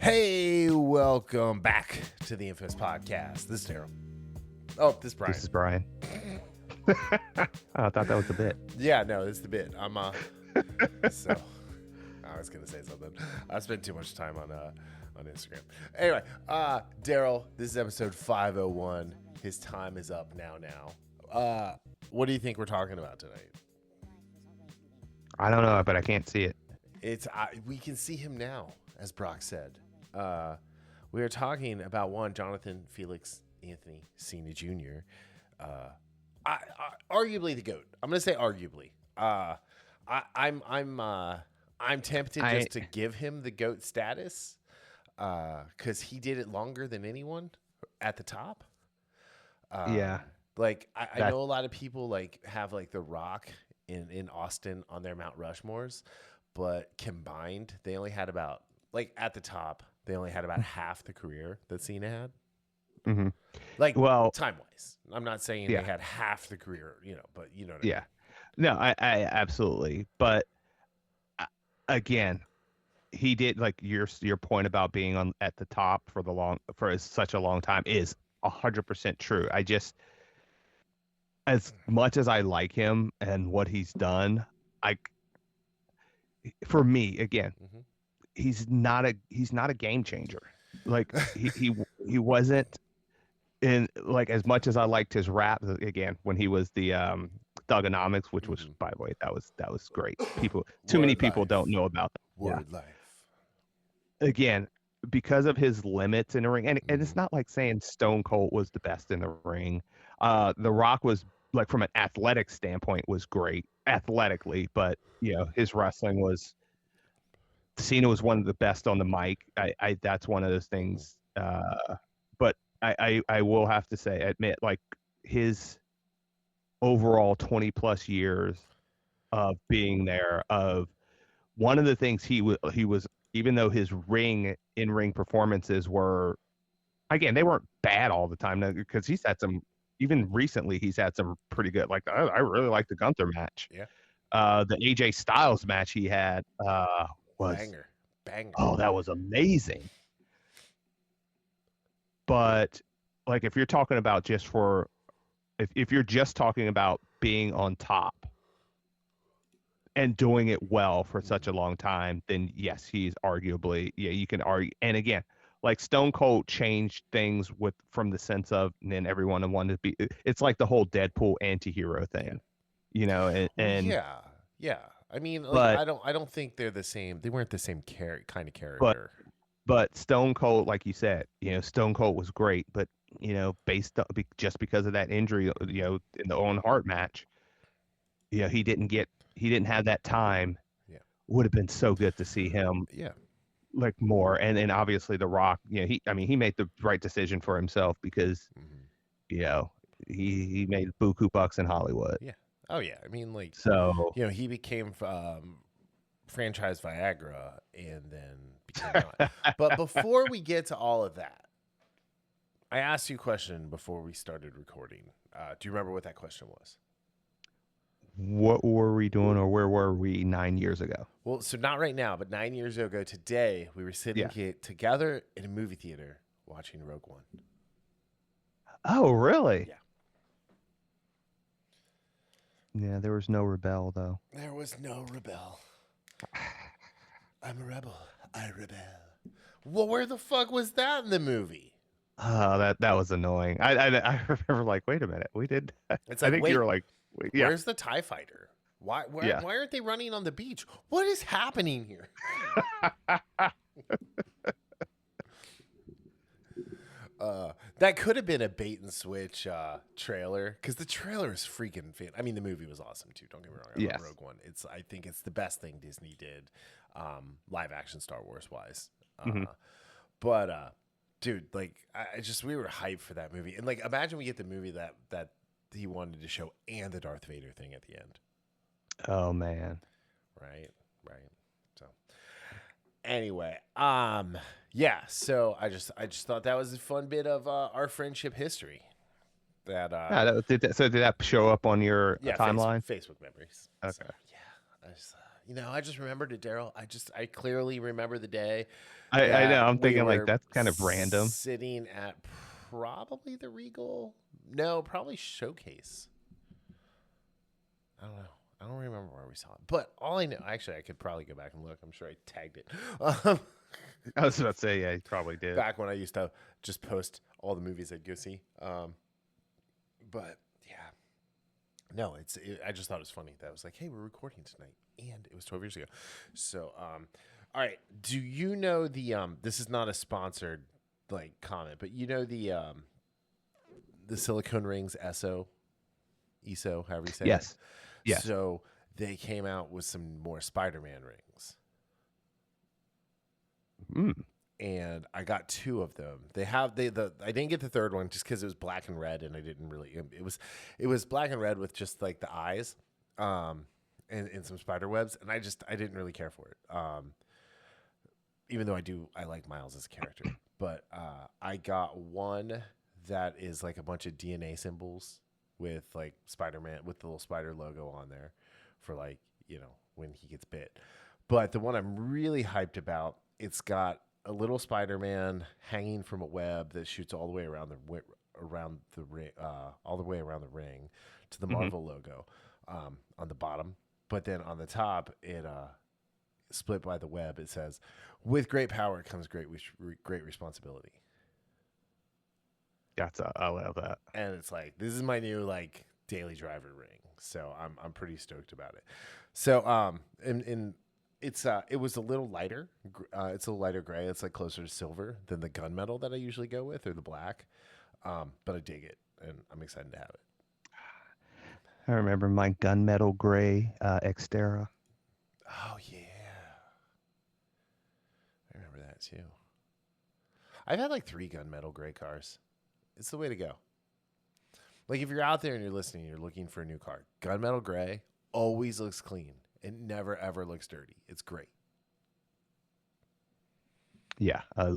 Hey, welcome back to the Infamous Podcast. This is Darryl. Oh, this is Brian. This is Brian. I thought that was a bit. Yeah, no, this is the bit. So I was gonna say something. I spent too much time on Instagram. Anyway, Darryl, this is episode 501. His time is up now. What do you think we're talking about tonight? I don't know, but I can't see it. We can see him now, as Brock said. We are talking about Johnathon, Felix, Anthony, Cena Jr. Arguably the GOAT. I'm gonna say arguably. I'm tempted just to give him the GOAT status, because he did it longer than anyone at the top. Yeah. Like I know a lot of people have The Rock in Austin on their Mount Rushmores, but combined they only had about at the top they only had about half the career that Cena had. Mm-hmm. Time wise, I'm not saying they had half the career, but you know what I mean. No, I absolutely. But again, he did your point about being at the top for such a long time is 100% true. I just, as much as I like him and what he's done, for me again, he's not a game changer. He wasn't in as much as I liked his rap again when he was the Thugonomics, which was, by the way, that was great. Many people don't know about that. Word life. Again, because of his limits in the ring, and it's not like saying Stone Cold was the best in the ring. The Rock was, from an athletic standpoint, was great athletically, but his wrestling was. Cena was one of the best on the mic. That's one of those things. But I will have to admit, his overall 20 plus years of being there, of one of the things he was, even though his in-ring performances were, again, they weren't bad all the time, because he's had some, even recently, he's had some pretty good, I really like the Gunther match. Yeah. The AJ Styles match he had, was banger. Oh, that was amazing. But if you're talking about if you're just talking about being on top and doing it well for such a long time, then yes, he's arguably, you can argue. And again, Stone Cold changed things from the sense of, and then everyone wanted to be, it's like the whole Deadpool anti-hero thing, and yeah. I mean, I don't think they're the same. They weren't the same kind of character. But Stone Cold, like you said, Stone Cold was great, but just because of that injury, in the Owen Hart match, he didn't have that time. Yeah, would have been so good to see him. Yeah, more, and then obviously The Rock. He made the right decision for himself because, he made buku bucks in Hollywood. Yeah. Oh yeah, I mean, he became franchise Viagra and then became not. But before we get to all of that, I asked you a question before we started recording. Do you remember what that question was? What were we doing, or where were we 9 years ago? Well, so not right now, but 9 years ago today, we were sitting together in a movie theater watching Rogue One. Oh, really? Yeah. Yeah, there was no rebel, though. There was no rebel. I'm a rebel. I rebel. Well, where the fuck was that in the movie? Oh, that was annoying. I remember, wait a minute. We did. It's I think you were where's the TIE fighter? Why aren't they running on the beach? What is happening here? That could have been a bait and switch trailer, because the trailer is freaking fan. I mean, the movie was awesome too. Don't get me wrong. I love Rogue One. I think it's the best thing Disney did, live action Star Wars wise. But dude, we were hyped for that movie, and imagine we get the movie that he wanted to show and the Darth Vader thing at the end. Oh man. Right. So anyway, yeah, so I just thought that was a fun bit of our friendship history. Did that show up on your timeline? Facebook memories. Okay. So, I just remembered it, Darryl. I clearly remember the day I know. that I'm we thinking like were that's kind of random. sitting at probably the Regal. No, probably Showcase. I don't know. I don't remember where we saw it. But all I know, actually, I could probably go back and look. I'm sure I tagged it. I was about to say, yeah, you probably did. Back when I used to just post all the movies I'd go see. But yeah, no, I just thought it was funny that I was like, hey, we're recording tonight, and it was 12 years ago. So, all right, do you know the this is not a sponsored like comment, but you know the silicone rings ESO, however you say Yes. it. Yes. So they came out with some more Spider-Man rings. And I got 2 of them. I didn't get the third one just because it was black and red, and I didn't really. It was black and red with just like the eyes, and some spider webs, and I didn't really care for it. Even though I like Miles as a character, but I got one that is like a bunch of DNA symbols with like Spider-Man with the little spider logo on there, for like when he gets bit. But the one I'm really hyped about, it's got a little Spider-Man hanging from a web that shoots all the way around the ring, all the way around the ring to the Marvel logo on the bottom. But then on the top, it split by the web. It says, "With great power comes great responsibility." I love that. And it's like, this is my new like daily driver ring, so I'm pretty stoked about it. So it was a little lighter. It's a lighter gray. It's like closer to silver than the gunmetal that I usually go with, or the black. But I dig it, and I'm excited to have it. I remember my gunmetal gray Xterra. Oh yeah, I remember that too. I've had like 3 gunmetal gray cars. It's the way to go. Like if you're out there and you're listening, you're looking for a new car. Gunmetal gray always looks clean. It never ever looks dirty. It's great. Yeah, I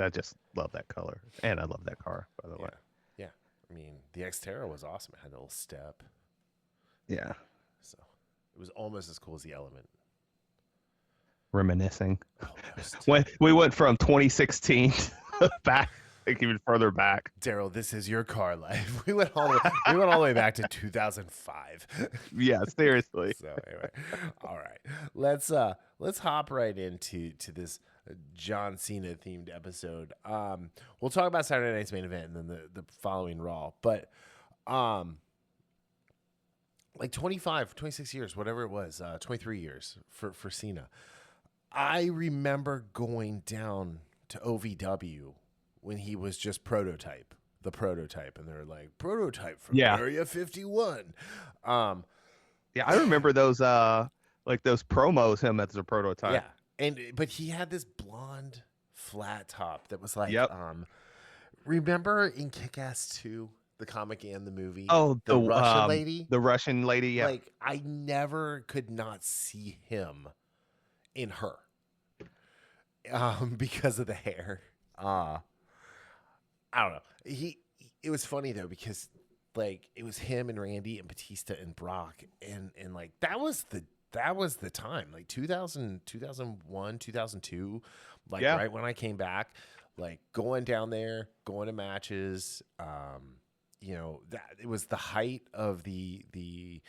just love that color, and I love that car, by the way. Yeah, I mean the Xterra was awesome. It had a little step. Yeah. So it was almost as cool as the Element. Reminiscing. Almost. When we went from 2016 back. Even further back. Darryl, this is your car life. We went all the way back to 2005. Yeah, seriously. So anyway, all right, let's hop right into this John Cena themed episode. We'll talk about Saturday night's main event and then the following Raw, but like 25, 26 years, whatever it was, 23 years for Cena. I remember going down to OVW when he was just the prototype, and they're like, prototype from Area 51. Yeah, I remember those those promos, him as a prototype. Yeah, but he had this blonde flat top that was like, remember in Kick-Ass 2, the comic and the movie? Oh, the Russian lady? The Russian lady, yeah. Like, I never could not see him in her because of the hair. I don't know. It was funny though, because like it was him and Randy and Batista and Brock, and like that was the time, like 2000, 2001, 2002, like right when I came back, like going down there, going to matches, that it was the height of the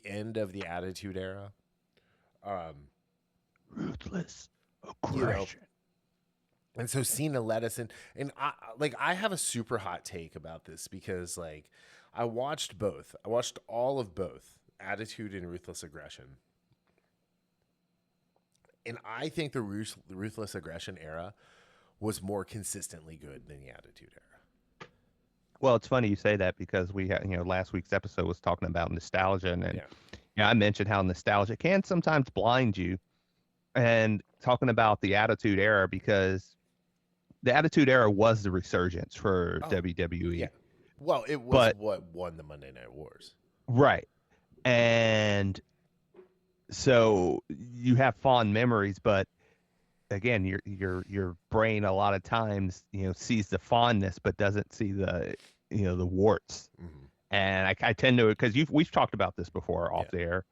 end of the Attitude Era. Ruthless aggression. And so Cena led us in, and I have a super hot take about this, because like I watched both. I watched all of both, Attitude and Ruthless Aggression. And I think the Ruthless Aggression era was more consistently good than the Attitude era. Well, it's funny you say that, because we had, last week's episode was talking about nostalgia, and I mentioned how nostalgia can sometimes blind you, and talking about the Attitude Era, because the Attitude Era was the resurgence for WWE. Yeah. Well, it was what won the Monday Night Wars. Right. And so you have fond memories, but again, your brain a lot of times, sees the fondness but doesn't see the the warts. Mm-hmm. And I tend to, because we've talked about this before off the air.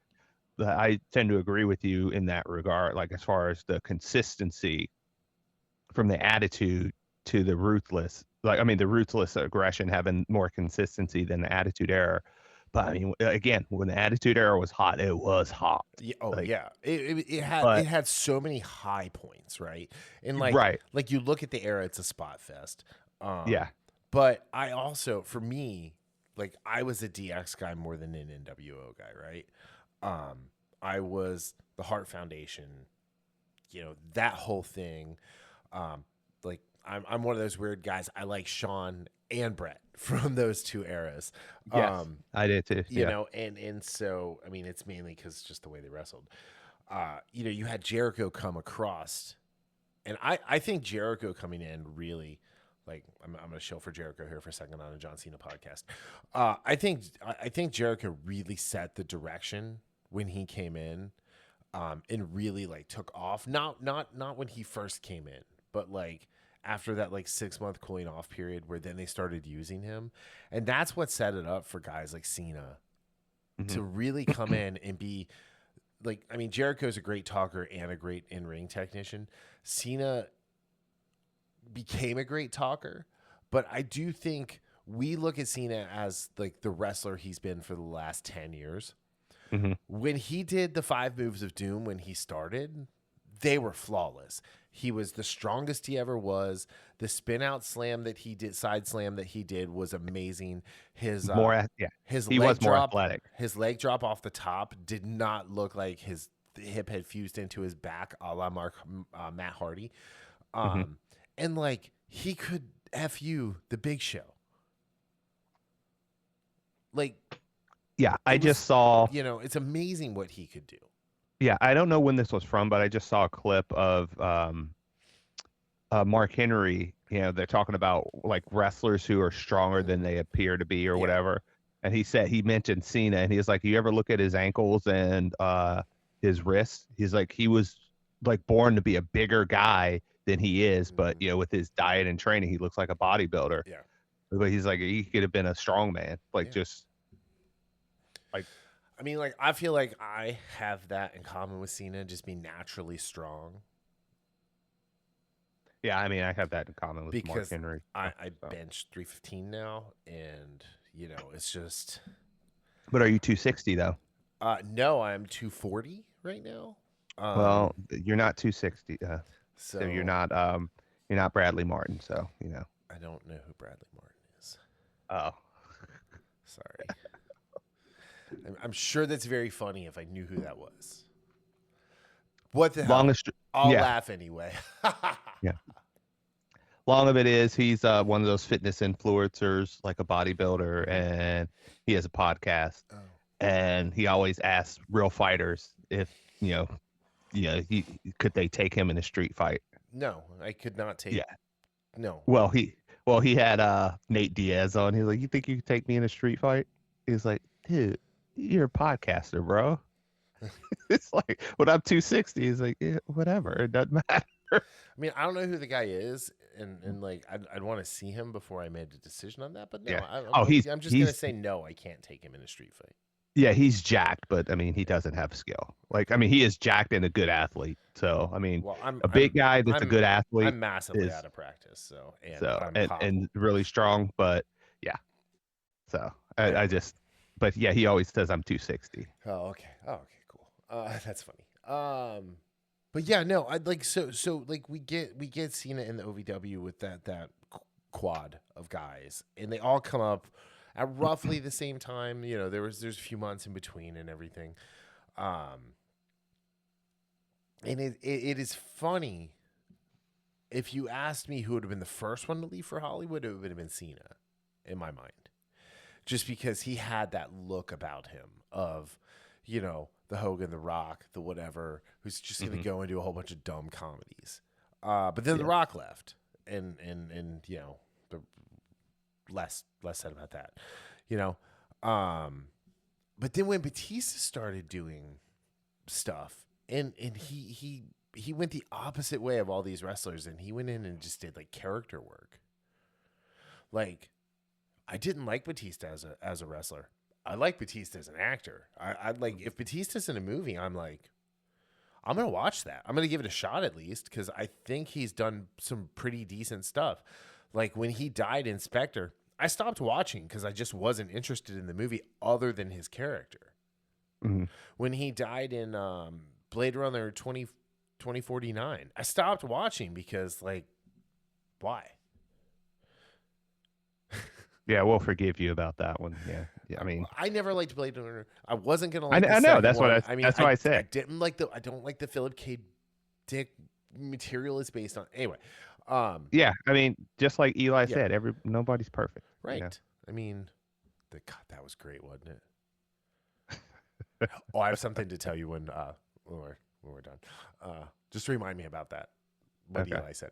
I tend to agree with you in that regard. Like as far as the consistency from the attitude to the ruthless, like I mean, the ruthless aggression having more consistency than the attitude era. But I mean, again, when the attitude era was hot, it was hot. Yeah, oh Like, yeah, it but had so many high points, right? And right, like you look at the era, it's a spot fest. yeah, But I also, for me, like I was a DX guy more than an NWO guy, right? I was the Heart Foundation, that whole thing. Um, like I'm one of those weird guys. I like Sean and Brett from those two eras. yes, I did too. Yeah, And so I mean it's mainly because just the way they wrestled. You had Jericho come across, and I think Jericho coming in really, like I'm going to show for Jericho here for a second on a John Cena podcast. I think Jericho really set the direction when he came in, and really like took off. Not when he first came in, but like after that like 6 month cooling off period where then they started using him, and that's what set it up for guys like Cena mm-hmm. to really come in and be like. I mean, Jericho's a great talker and a great in-ring technician. Cena became a great talker, but I do think we look at Cena as like the wrestler he's been for the last 10 years. Mm-hmm. When he did the 5 moves of doom when he started, they were flawless. He was the strongest he ever was. The spin out slam that he did, side slam that he did, was amazing. His yeah, his he leg was more drop, athletic. his leg drop off the top did not look like his hip had fused into his back, a la Matt Hardy. Mm-hmm. And like he could F you the Big Show. Like, Yeah, I just saw. It's amazing what he could do. Yeah, I don't know when this was from, but I just saw a clip of Mark Henry. They're talking about like wrestlers who are stronger than they appear to be or whatever. And he mentioned Cena, and he was like, "You ever look at his ankles and his wrists? He's like, he was like born to be a bigger guy than he is, but with his diet and training, he looks like a bodybuilder. Yeah. But he's like, he could have been a strong man, like just like." I mean, like, I feel like I have that in common with Cena, just being naturally strong. Yeah, I mean, I have that in common with Mark Henry. I bench 315 now, and it's just. But are you 260 though? No, I'm 240 right now. Well, you're not 260, so you're not Bradley Martin. So I don't know who Bradley Martin is. Oh, sorry. I'm sure that's very funny if I knew who that was. What the hell? I'll laugh anyway. Yeah. Long of it is he's one of those fitness influencers, like a bodybuilder, and he has a podcast. Oh. And he always asks real fighters if could they take him in a street fight. No, I could not take. Yeah. No. Well, he had Nate Diaz on. He's like, "You think you could take me in a street fight?" He's like, "Dude, you're a podcaster, bro." It's like, when I'm 260, he's like, yeah, whatever, it doesn't matter. I mean, I don't know who the guy is, and like I'd want to see him before I made a decision on that. But no, yeah. I'm just gonna say no. I can't take him in a street fight. Yeah, he's jacked, but I mean, he doesn't have skill. Like, I mean, he is jacked and a good athlete. So, I mean, a big guy that's a good athlete. I'm massively out of practice, and really strong, but yeah. So I just, but yeah, he always says I'm 260. Oh, okay. Oh, okay, cool. That's funny. But yeah, no, I'd like so like we get Cena in the OVW with that quad of guys, and they all come up at roughly the same time. There's a few months in between and everything. And it is funny. If you asked me who would have been the first one to leave for Hollywood, it would have been Cena, in my mind, just because he had that look about him of, the Hogan, the Rock, the whatever, who's just going to go and do a whole bunch of dumb comedies. But then the Rock left, and the less said about that, But then when Batista started doing stuff, and he went the opposite way of all these wrestlers, and he went in and just did like character work. Like, I didn't like Batista as a wrestler. I like Batista as an actor. I'd like if Batista's in a movie, I'm like, I'm gonna watch that. I'm gonna give it a shot at least because I think he's done some pretty decent stuff. Like when he died in Spectre, I stopped watching because I just wasn't interested in the movie other than his character. Mm-hmm. When he died in Blade Runner 2049, I stopped watching because, like, why? Yeah, we'll forgive you about that one. Yeah, I mean, I never liked Blade Runner. I wasn't gonna like. I know that's one. what that's why I said I didn't like the. I don't like the Philip K. Dick material is based on. Anyway, yeah, I mean, just like Eli said, nobody's perfect, right? You know? I mean, God, that was great, wasn't it? Oh, I have something to tell you when we're done. Just remind me about that. What Eli said.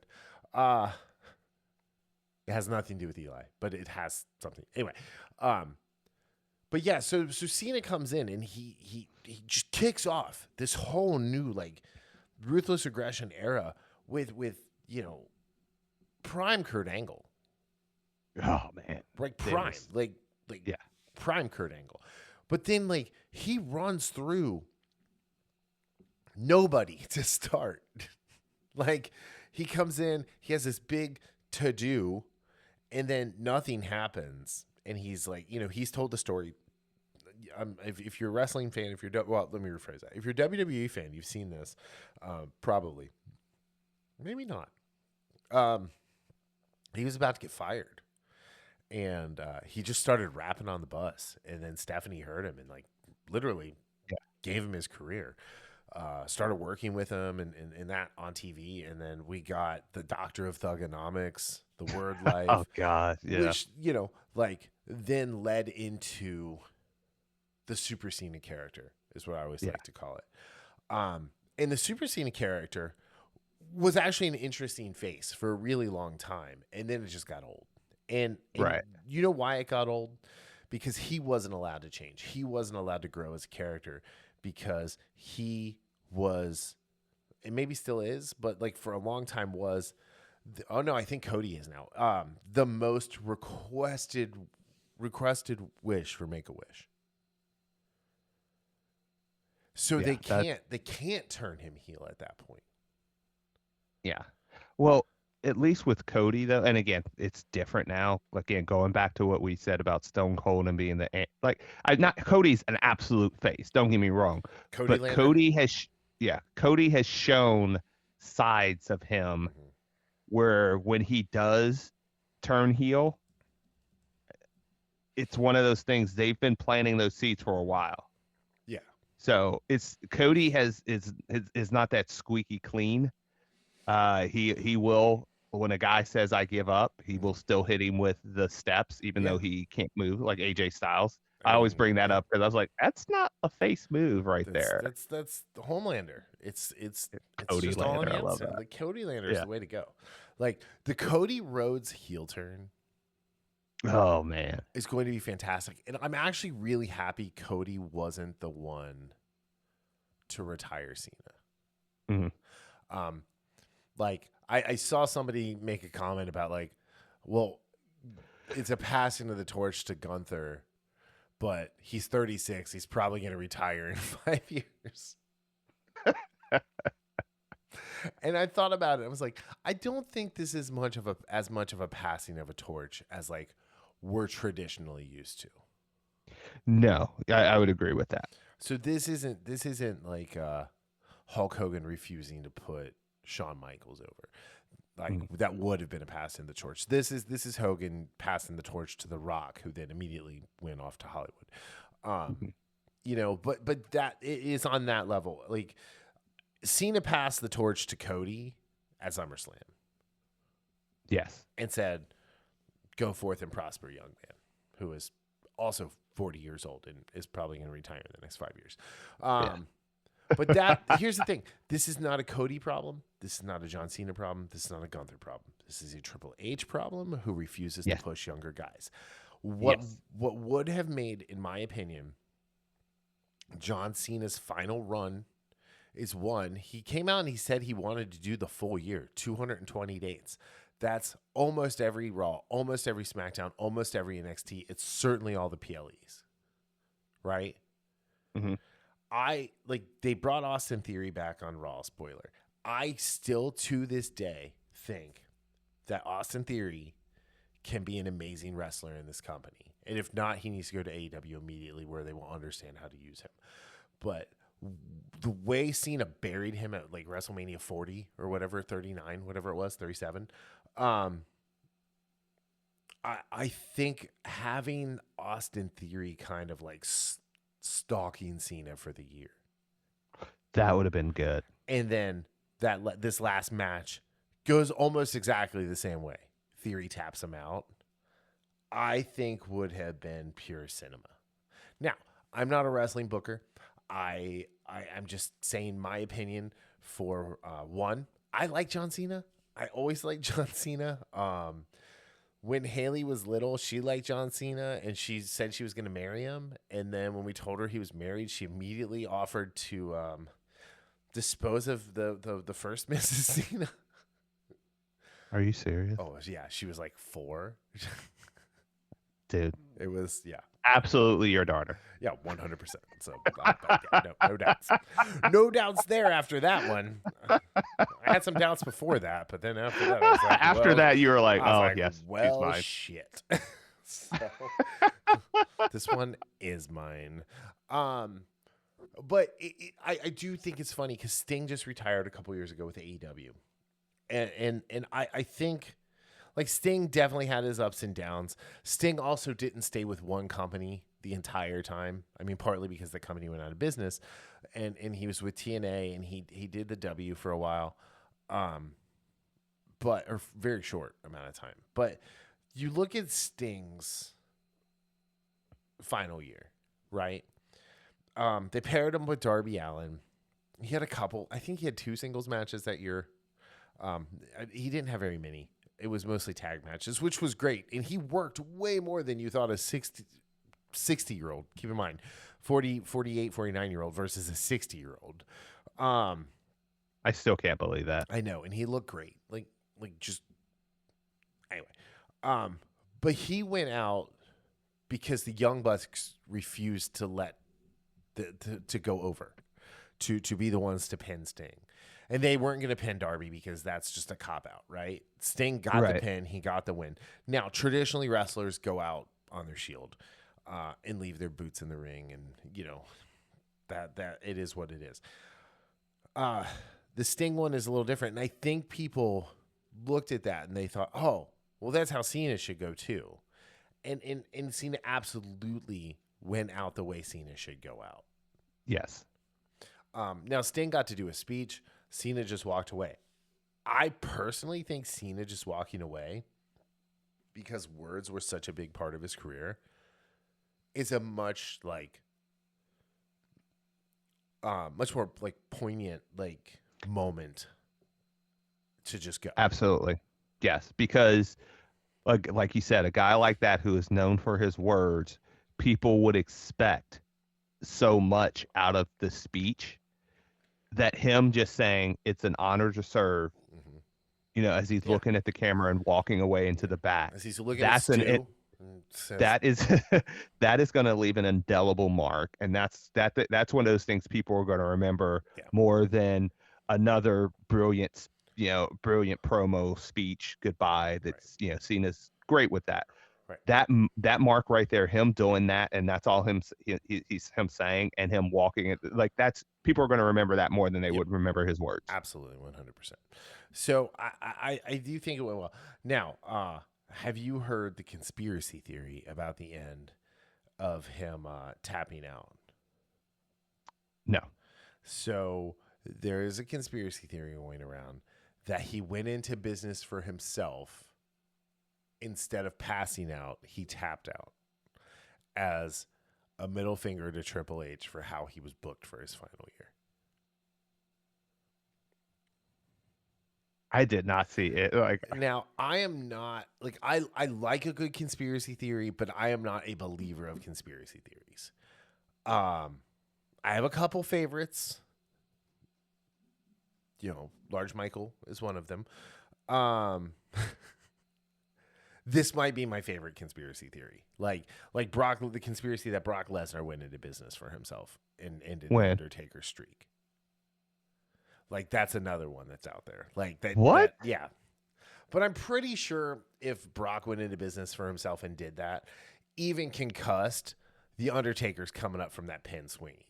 It has nothing to do with Eli, but it has something. Anyway, but yeah, so Cena comes in and he just kicks off this whole new like ruthless aggression era with prime Kurt Angle. Oh man, like prime, like prime Kurt Angle. But then like he runs through nobody to start. Like he comes in, he has this big to do, and then nothing happens. And he's like, he's told the story. If you're a wrestling fan, let me rephrase that. If you're a WWE fan, you've seen this, probably, maybe not. He was about to get fired, and he just started rapping on the bus, and then Stephanie heard him and like literally gave him his career. Started working with him and that on TV, and then we got the Doctor of Thugonomics, the Word Life. Oh God, yeah. Which like then led into the Super Cena character is what I always like to call it. And the Super Cena character was actually an interesting face for a really long time, and then it just got old. And you know why it got old? Because he wasn't allowed to change. He wasn't allowed to grow as a character because he was, and maybe still is, but like for a long time was, I think Cody is now, the most requested wish for Make-A-Wish. So they can't turn him heel at that point. Yeah. Well, at least with Cody though, and again, it's different now. Again, going back to what we said about Stone Cold and being Cody's an absolute face. Don't get me wrong. Cody has shown sides of him where when he does turn heel, it's one of those things they've been planting those seeds for a while. Yeah. So Cody is not that squeaky clean. He will, when a guy says I give up, he will still hit him with the steps, even though he can't move, like AJ Styles. I always bring that up because I was like, that's not a face move there. That's the Homelander. It's Cody just Lander. all on the I love outside. that. Like Cody Lander is the way to go. Like the Cody Rhodes heel turn. Oh man, is going to be fantastic, and I'm actually really happy Cody wasn't the one to retire Cena. Mm-hmm. Like I saw somebody make a comment about like, well, it's a passing of the torch to Gunther, but he's 36. He's probably going to retire in 5 years. And I thought about it. I was like, I don't think this is as much of a passing of a torch as like we're traditionally used to. No, I would agree with that. So this isn't like Hulk Hogan refusing to put Shawn Michaels over. Like that would have been a pass in the torch. This is Hogan passing the torch to The Rock, who then immediately went off to Hollywood. But that it is on that level. Like Cena passed the torch to Cody at SummerSlam. Yes. And said, "Go forth and prosper, young man," who is also 40 years old and is probably going to retire in the next 5 years. But here's the thing. This is not a Cody problem. This is not a John Cena problem. This is not a Gunther problem. This is a Triple H problem who refuses to push younger guys. What would have made, in my opinion, John Cena's final run is one, he came out and he said he wanted to do the full year, 220 dates. That's almost every Raw, almost every SmackDown, almost every NXT. It's certainly all the PLEs. right? Mm-hmm. They brought Austin Theory back on Raw, spoiler. I still to this day think that Austin Theory can be an amazing wrestler in this company. And if not, he needs to go to AEW immediately where they will understand how to use him. But the way Cena buried him at like WrestleMania 40 or whatever, 39, whatever it was, 37, I think having Austin Theory kind of like stalking Cena for the year. That would have been good. And then this last match goes almost exactly the same way. Theory taps him out. I think would have been pure cinema. Now, I'm not a wrestling booker. I'm just saying my opinion for one. I like John Cena. I always like John Cena. When Haley was little, she liked John Cena, and she said she was going to marry him. And then when we told her he was married, she immediately offered to dispose of the first Mrs. Cena. Are you serious? Oh, yeah. She was like 4. Dude. It was, yeah. Absolutely your daughter. Yeah, 100%. So, no doubts. No doubts there after that one. I had some doubts before that, but then after that, I was like, after that, you were like, oh, yes, well, she's mine. Shit. So, this one is mine. But I do think it's funny because Sting just retired a couple years ago with AEW. And I think like Sting definitely had his ups and downs. Sting also didn't stay with one company the entire time. I mean, partly because the company went out of business, and he was with TNA, and he did the W for a while, but or very short amount of time. But you look at Sting's final year, right? They paired him with Darby Allin. He had a couple. I think he had 2 singles matches that year. He didn't have very many. It was mostly tag matches, which was great. And he worked way more than you thought a 60-year-old. Keep in mind, 40, 48, 49-year-old versus a 60-year-old. I still can't believe that. I know. And he looked great. Like just anyway. But he went out because the Young Bucks refused to let to go over to be the ones to pin Sting. And they weren't going to pin Darby because that's just a cop-out, right? Sting got the pin. He got the win. Now, traditionally, wrestlers go out on their shield and leave their boots in the ring. And, you know, that it is what it is. The Sting one is a little different. And I think people looked at that and they thought, oh, well, that's how Cena should go too. And Cena absolutely went out the way Cena should go out. Yes. Now, Sting got to do a speech. Cena just walked away. I personally think Cena just walking away, because words were such a big part of his career, is a much more like poignant like moment to just go. Absolutely. Yes, because like you said, a guy like that who is known for his words, people would expect so much out of the speech that him just saying it's an honor to serve, you know, as he's looking at the camera and walking away into the back. As he's looking at Stu, that is going to leave an indelible mark, and that's one of those things people are going to remember more than another brilliant promo speech goodbye. That's Cena's great with that. Right. That mark right there, him doing that, and that's all he's him saying and him walking it, like that's people are going to remember that more than they would remember his words. Absolutely, 100%. So I do think it went well. Now, have you heard the conspiracy theory about the end of him tapping out? No. So there is a conspiracy theory going around that he went into business for himself. Instead of passing out, he tapped out as a middle finger to Triple H for how he was booked for his final year. I did not see it. Now, I am not like I like a good conspiracy theory, but I am not a believer of conspiracy theories. I have a couple favorites. Large Michael is one of them. this might be my favorite conspiracy theory. Like Brock, the conspiracy that Brock Lesnar went into business for himself and ended the Undertaker streak. Like that's another one that's out there. Like that. What? Yeah. But I'm pretty sure if Brock went into business for himself and did that, even concussed, the Undertaker's coming up from that pin swinging.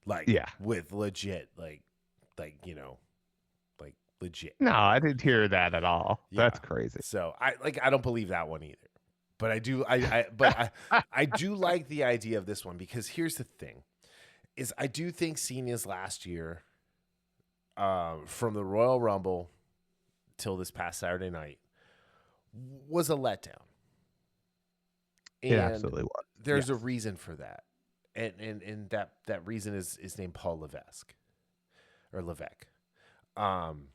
Like, with legit, like, legit. No, I didn't hear that at all. Yeah. That's crazy. So I don't believe that one either. But I do I do like the idea of this one, because here's the thing, is I do think Cena's last year, from the Royal Rumble till this past Saturday night, was a letdown. And it absolutely was. There's a reason for that. And that reason is named Paul Levesque. Or Levesque. And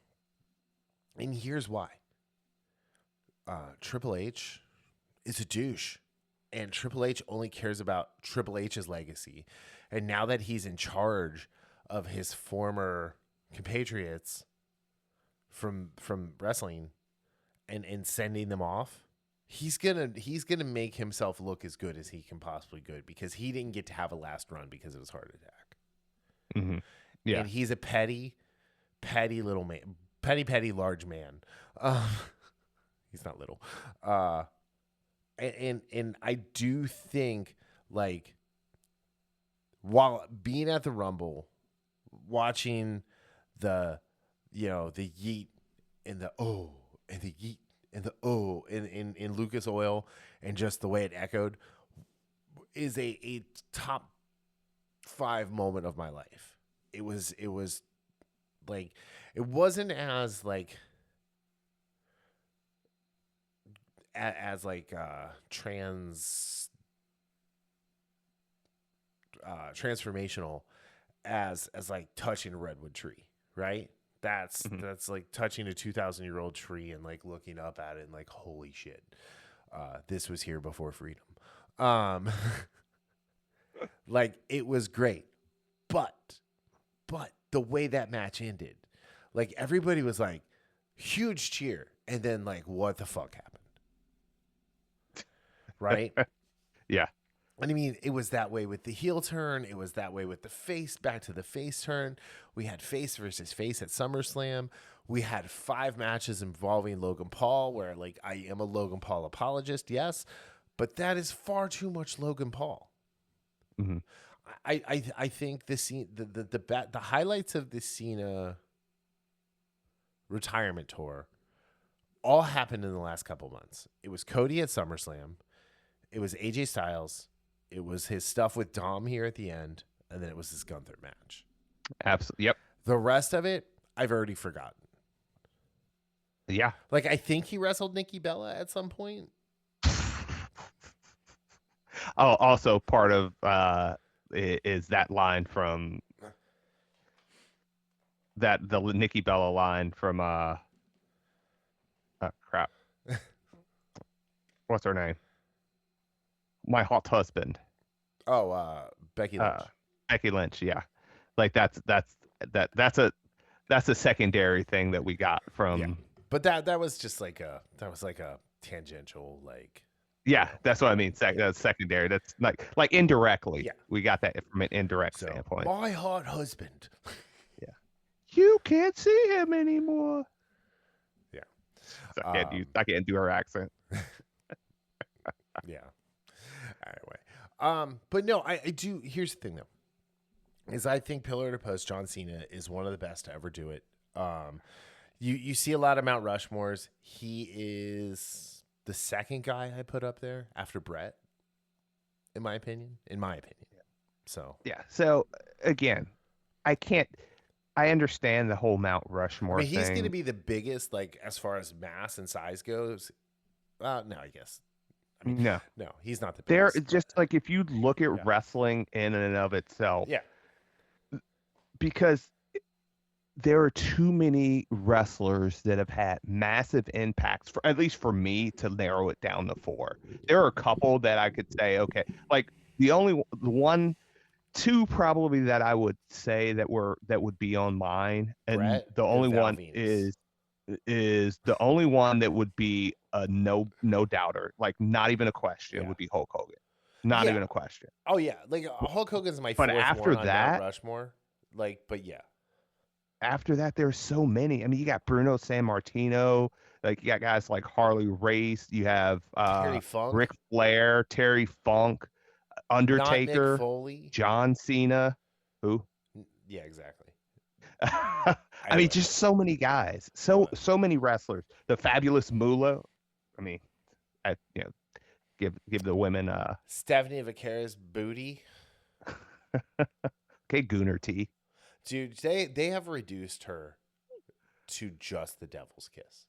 here's why. Triple H is a douche. And Triple H only cares about Triple H's legacy. And now that he's in charge of his former compatriots from wrestling and sending them off, he's gonna make himself look as good as he can possibly good, because he didn't get to have a last run because of his heart attack. Mm-hmm. Yeah, and he's a petty little man, petty large man. He's not little. And I do think, like, while being at the Rumble, watching the yeet and the oh and the yeet and the oh in Lucas Oil, and just the way it echoed, is a top 5 moment of my life. It was like, it wasn't as like transformational as like touching a redwood tree, right? That's like touching a 2,000-year-old tree and like looking up at it and like, holy shit, this was here before freedom. Like, it was great, but the way that match ended, like, everybody was like, huge cheer, and then like, what the fuck happened? Right? Yeah. And I mean, it was that way with the heel turn. It was that way with the face, back to the face turn. We had face versus face at SummerSlam. We had 5 matches involving Logan Paul, where, like, I am a Logan Paul apologist, yes, but that is far too much Logan Paul. Mm-hmm. I think the highlights of the Cena retirement tour all happened in the last couple months. It was Cody at SummerSlam. It was AJ Styles. It was his stuff with Dom here at the end, and then it was his Gunther match. Absolutely. Yep. The rest of it, I've already forgotten. Yeah. Like, I think he wrestled Nikki Bella at some point. Oh, also part of is that line from the Nikki Bella line from crap. What's her name? My hot husband. Oh, Becky Lynch. Becky Lynch, yeah. Like that's a secondary thing that we got from. Yeah. But that was just like a tangential, like. Yeah, that's what I mean. That's secondary. That's like indirectly. Yeah. We got that from an indirect standpoint. My hot husband. Yeah. You can't see him anymore. Yeah. So I can't do her accent. Yeah. Anyway. But no, I do. Here's the thing, though, is I think pillar to post John Cena is one of the best to ever do it. You see a lot of Mount Rushmores. He is the second guy I put up there after Brett, in my opinion. So yeah. So again, I understand the whole Mount Rushmore he's thing. going to be the biggest, like, as far as mass and size goes. No, I guess. I mean, no, he's not the biggest. They're just like, if you look at wrestling in and of itself, because there are too many wrestlers that have had massive impacts, at least for me, to narrow it down to 4. There are a couple that I could say, okay, like the 2 probably that I would say that would be on mine, and Brett, the only one is the only one that would be no doubter, like not even a question, Yeah. would be Hulk Hogan. Not Yeah. even a question. Oh yeah. Like Hulk Hogan's my But fourth one after on Mount that, Rushmore. Like, but yeah. there's so many. I mean, you got Bruno Sammartino, like you got guys like Harley Race, you have Terry Funk, Ric Flair, Terry Funk, not Mick Undertaker, Foley. John Cena. Who? Yeah, exactly. I mean, Anyway, just so many guys, but so many wrestlers. The Fabulous Moolah. I mean, give the women Stephanie Vaquera's booty. okay, Gooner T. Dude, they have reduced her to just the devil's kiss.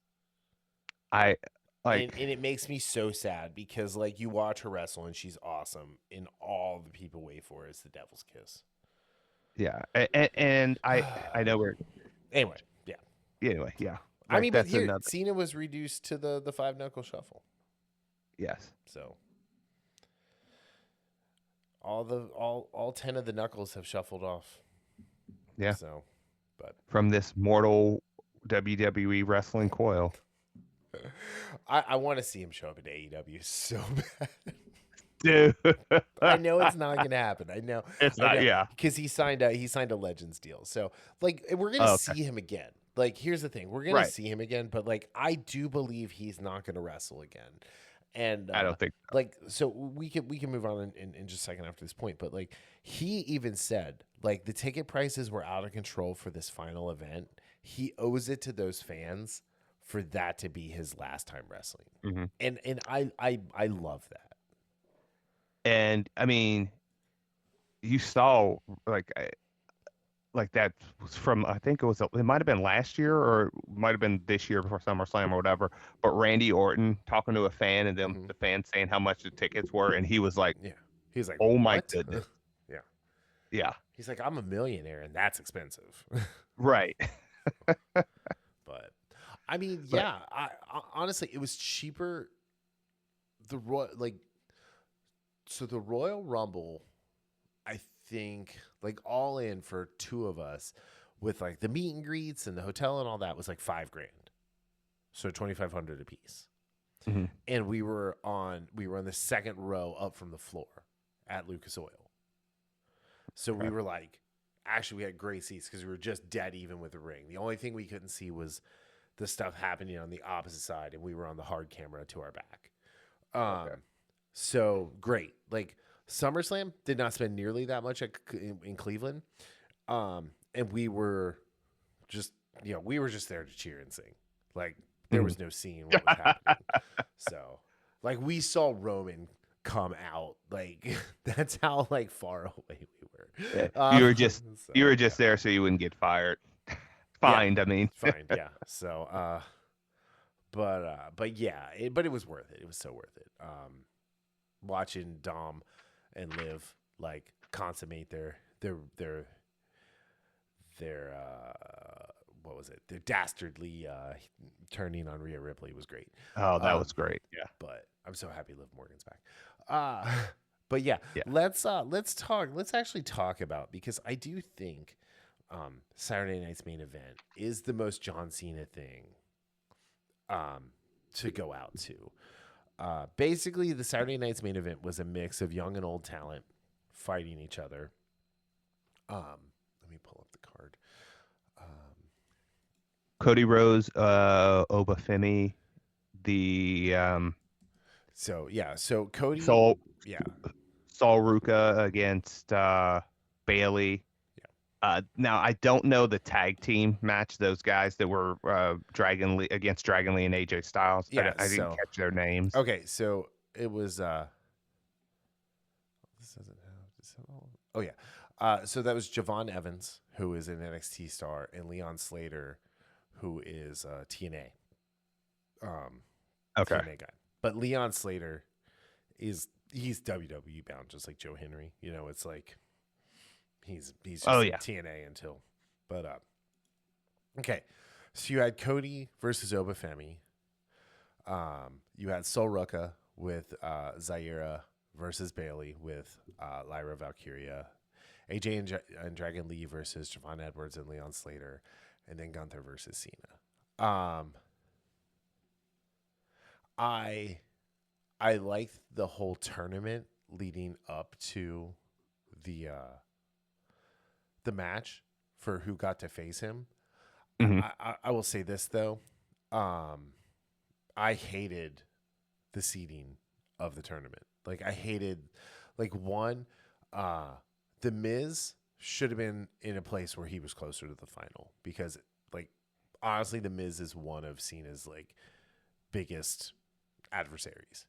I like, And it makes me so sad because like you watch her wrestle and she's awesome, and all the people wait for is the devil's kiss. yeah, and I know we're Anyway, yeah. anyway, yeah. I Like mean, but that's here another. Cena was reduced to the five knuckle shuffle. Yes. So all 10 of the knuckles have shuffled off. Yeah. So, but From this mortal WWE wrestling coil. I want to see him show up at AEW so bad. Dude. I know it's not going to happen. I know It's not, yeah. because he signed a Legends deal. So like we're going to see him again. Like here's the thing, we're going to see him again, but like I do believe he's not going to wrestle again. And I don't think so. Like so we can move on in just a second after this point, but like he even said like the ticket prices were out of control for this final event. He owes it to those fans for that to be his last time wrestling. Mm-hmm. And I love that. And I mean, you saw like that was from, I think it might have been last year or it might have been this year before SummerSlam or whatever. But Randy Orton talking to a fan and then the fan saying how much the tickets were, and he was like, Yeah, he's like, "Oh my what? goodness." Yeah, Yeah. he's like, I'm a millionaire and that's expensive. Right. But I mean, yeah, I honestly it was cheaper. The the Royal Rumble, I think like all in for two of us with like the meet and greets and the hotel and all that was like $5,000. So 2,500 a piece. Mm-hmm. And we were on the second row up from the floor at Lucas Oil. So we were like, actually we had great seats because we were just dead even with the ring. The only thing we couldn't see was the stuff happening on the opposite side, and we were on the hard camera to our back. So great. Like SummerSlam did not spend nearly that much in Cleveland. And we were just, we were just there to cheer and sing. Like there was no seeing what was happening. So like we saw Roman come out. Like that's how like far away we were. Yeah. You were just there so you wouldn't get fired. Fined, I mean. Fined, yeah. So but yeah, but it was worth it. It was so worth it. Watching Dom and Liv like consummate their what was it? Their dastardly turning on Rhea Ripley was great. Oh, that was great. Yeah. But I'm so happy Liv Morgan's back. But yeah, let's actually talk about, because I do think Saturday night's main event is the most John Cena thing to go out to. Basically, the Saturday night's main event was a mix of young and old talent fighting each other. Let me pull up the card. Cody Rhodes, Obafemi, So Cody, Saul Ruka against Bailey. Yeah. Now I don't know the tag team match. Those guys that were Dragon Lee and AJ Styles. Yeah, I didn't catch their names. Okay, so it was. This doesn't have this at all. Oh yeah, so that was Javon Evans, who is an NXT star, and Leon Slater, who is TNA. Okay. TNA guy, but Leon Slater he's WWE bound, just like Joe Henry. It's like he's just TNA until. But okay, so you had Cody versus Obafemi. You had Sol Ruka with Zaira versus Bailey with Lyra Valkyria, AJ and Dragon Lee versus Javon Edwards and Leon Slater, and then Gunther versus Cena. I I liked the whole tournament leading up to the match for who got to face him. Hmm. I will say this though, um, I hated the seeding of the tournament. Like I hated, like one, uh, the Miz should have been in a place where he was closer to the final because, like, honestly, the Miz is one of Cena's like biggest adversaries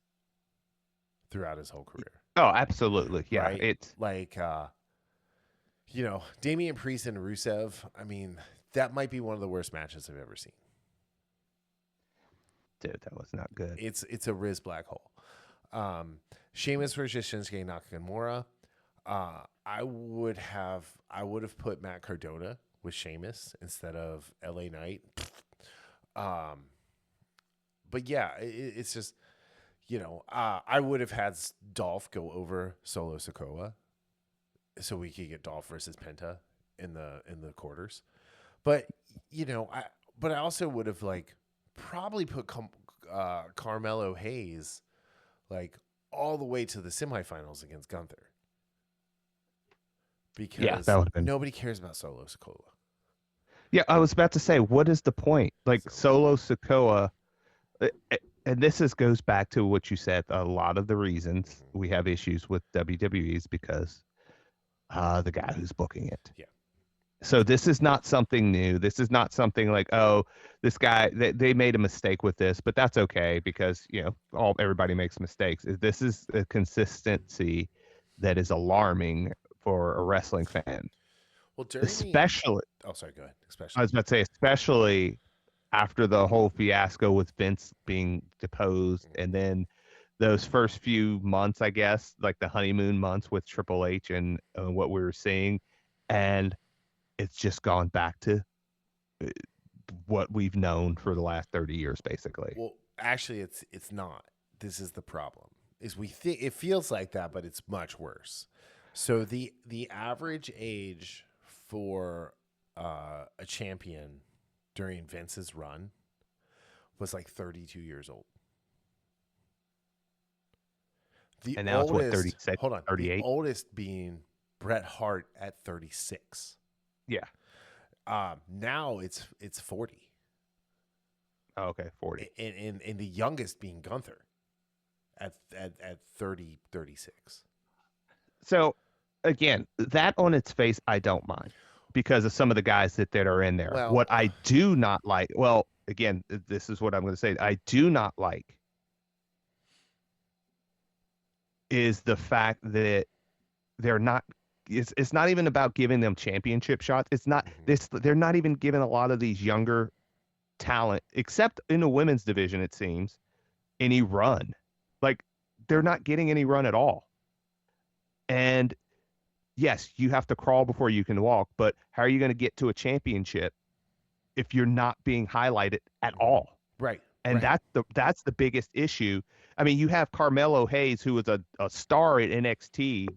throughout his whole career, Oh, absolutely. Yeah. right? It's Like, Damian Priest and Rusev. I mean, that might be one of the worst matches I've ever seen. dude, that was not good. It's a Riz black hole. Sheamus versus Shinsuke Nakamura. I would have put Matt Cardona with Sheamus instead of LA Knight. Um, but yeah, it's just I would have had Dolph go over Solo Sikoa so we could get Dolph versus Penta in the quarters. But I also would have like probably put Carmelo Hayes like all the way to the semifinals against Gunther Yeah, because that would have been. nobody cares about Solo Sikoa. Yeah, I was about to say, what is the point? Like Solo Sikoa, and goes back to what you said. A lot of the reasons we have issues with WWE is because the guy who's booking it. Yeah. So this is not something new. This is not something like, oh, this guy they made a mistake with this, but that's okay because everybody makes mistakes. This is a consistency that is alarming for a wrestling fan, Well, especially. oh, sorry, go ahead. I Especially. was about to say, especially after the whole fiasco with Vince being deposed, and then those first few months, I guess, like the honeymoon months with Triple H and what we were seeing, and it's just gone back to what we've known for the last 30 years, basically. Well, actually, it's not. This is the problem. Is we think it feels like that, but it's much worse. So the average age for a champion during Vince's run was like 32 years old. The And now it's what, 36, hold on, 38? the oldest being Bret Hart at 36. Yeah. Now it's 40. Oh, okay, 40. And the youngest being Gunther at 30, 36. So again, that on its face, I don't mind because of some of the guys that are in there. Well, what I do not like, well, again, this is what I'm going to say. I do not like is the fact that they're not. It's not even about giving them championship shots. It's not this. They're not even giving a lot of these younger talent, except in the women's division, it seems, any run. Like they're not getting any run at all. And yes, you have to crawl before you can walk, but how are you going to get to a championship if you're not being highlighted at all? Right. And right. that's the biggest issue. I mean, you have Carmelo Hayes, who was a star at NXT,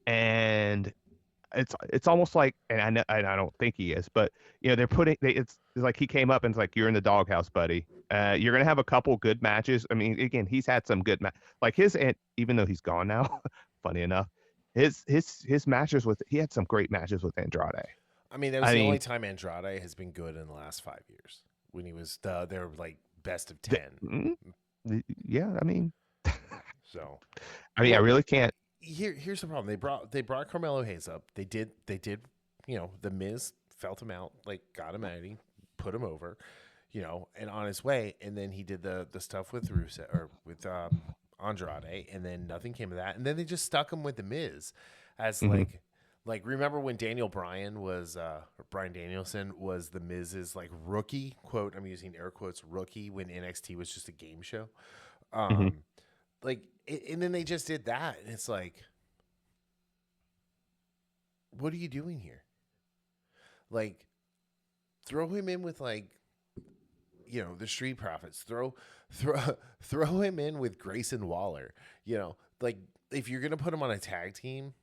and it's almost like, and I don't think he is, but they're it's like he came up and it's like, you're in the doghouse, buddy. You're gonna have a couple good matches. I mean, again, he's had some good like his, and even though he's gone now, funny enough, his matches he had some great matches with Andrade. I mean, that was the only time Andrade has been good in the last 5 years when he was their like best of 10. Yeah, I mean, so I mean, I really can't. Here's the problem. They brought Carmelo Hayes up. They did. The Miz felt him out, like got him out, put him over, and on his way. And then he did the stuff with Rusev or with Andrade, and then nothing came of that. And then they just stuck him with the Miz as like remember when Daniel Bryan was Bryan Danielson was the Miz's like rookie, quote, I'm using air quotes, rookie, when NXT was just a game show. Like, and then they just did that, and it's like, what are you doing here? Like, throw him in with like, the Street Profits. Throw him in with Grayson Waller. Like if you're gonna put him on a tag team,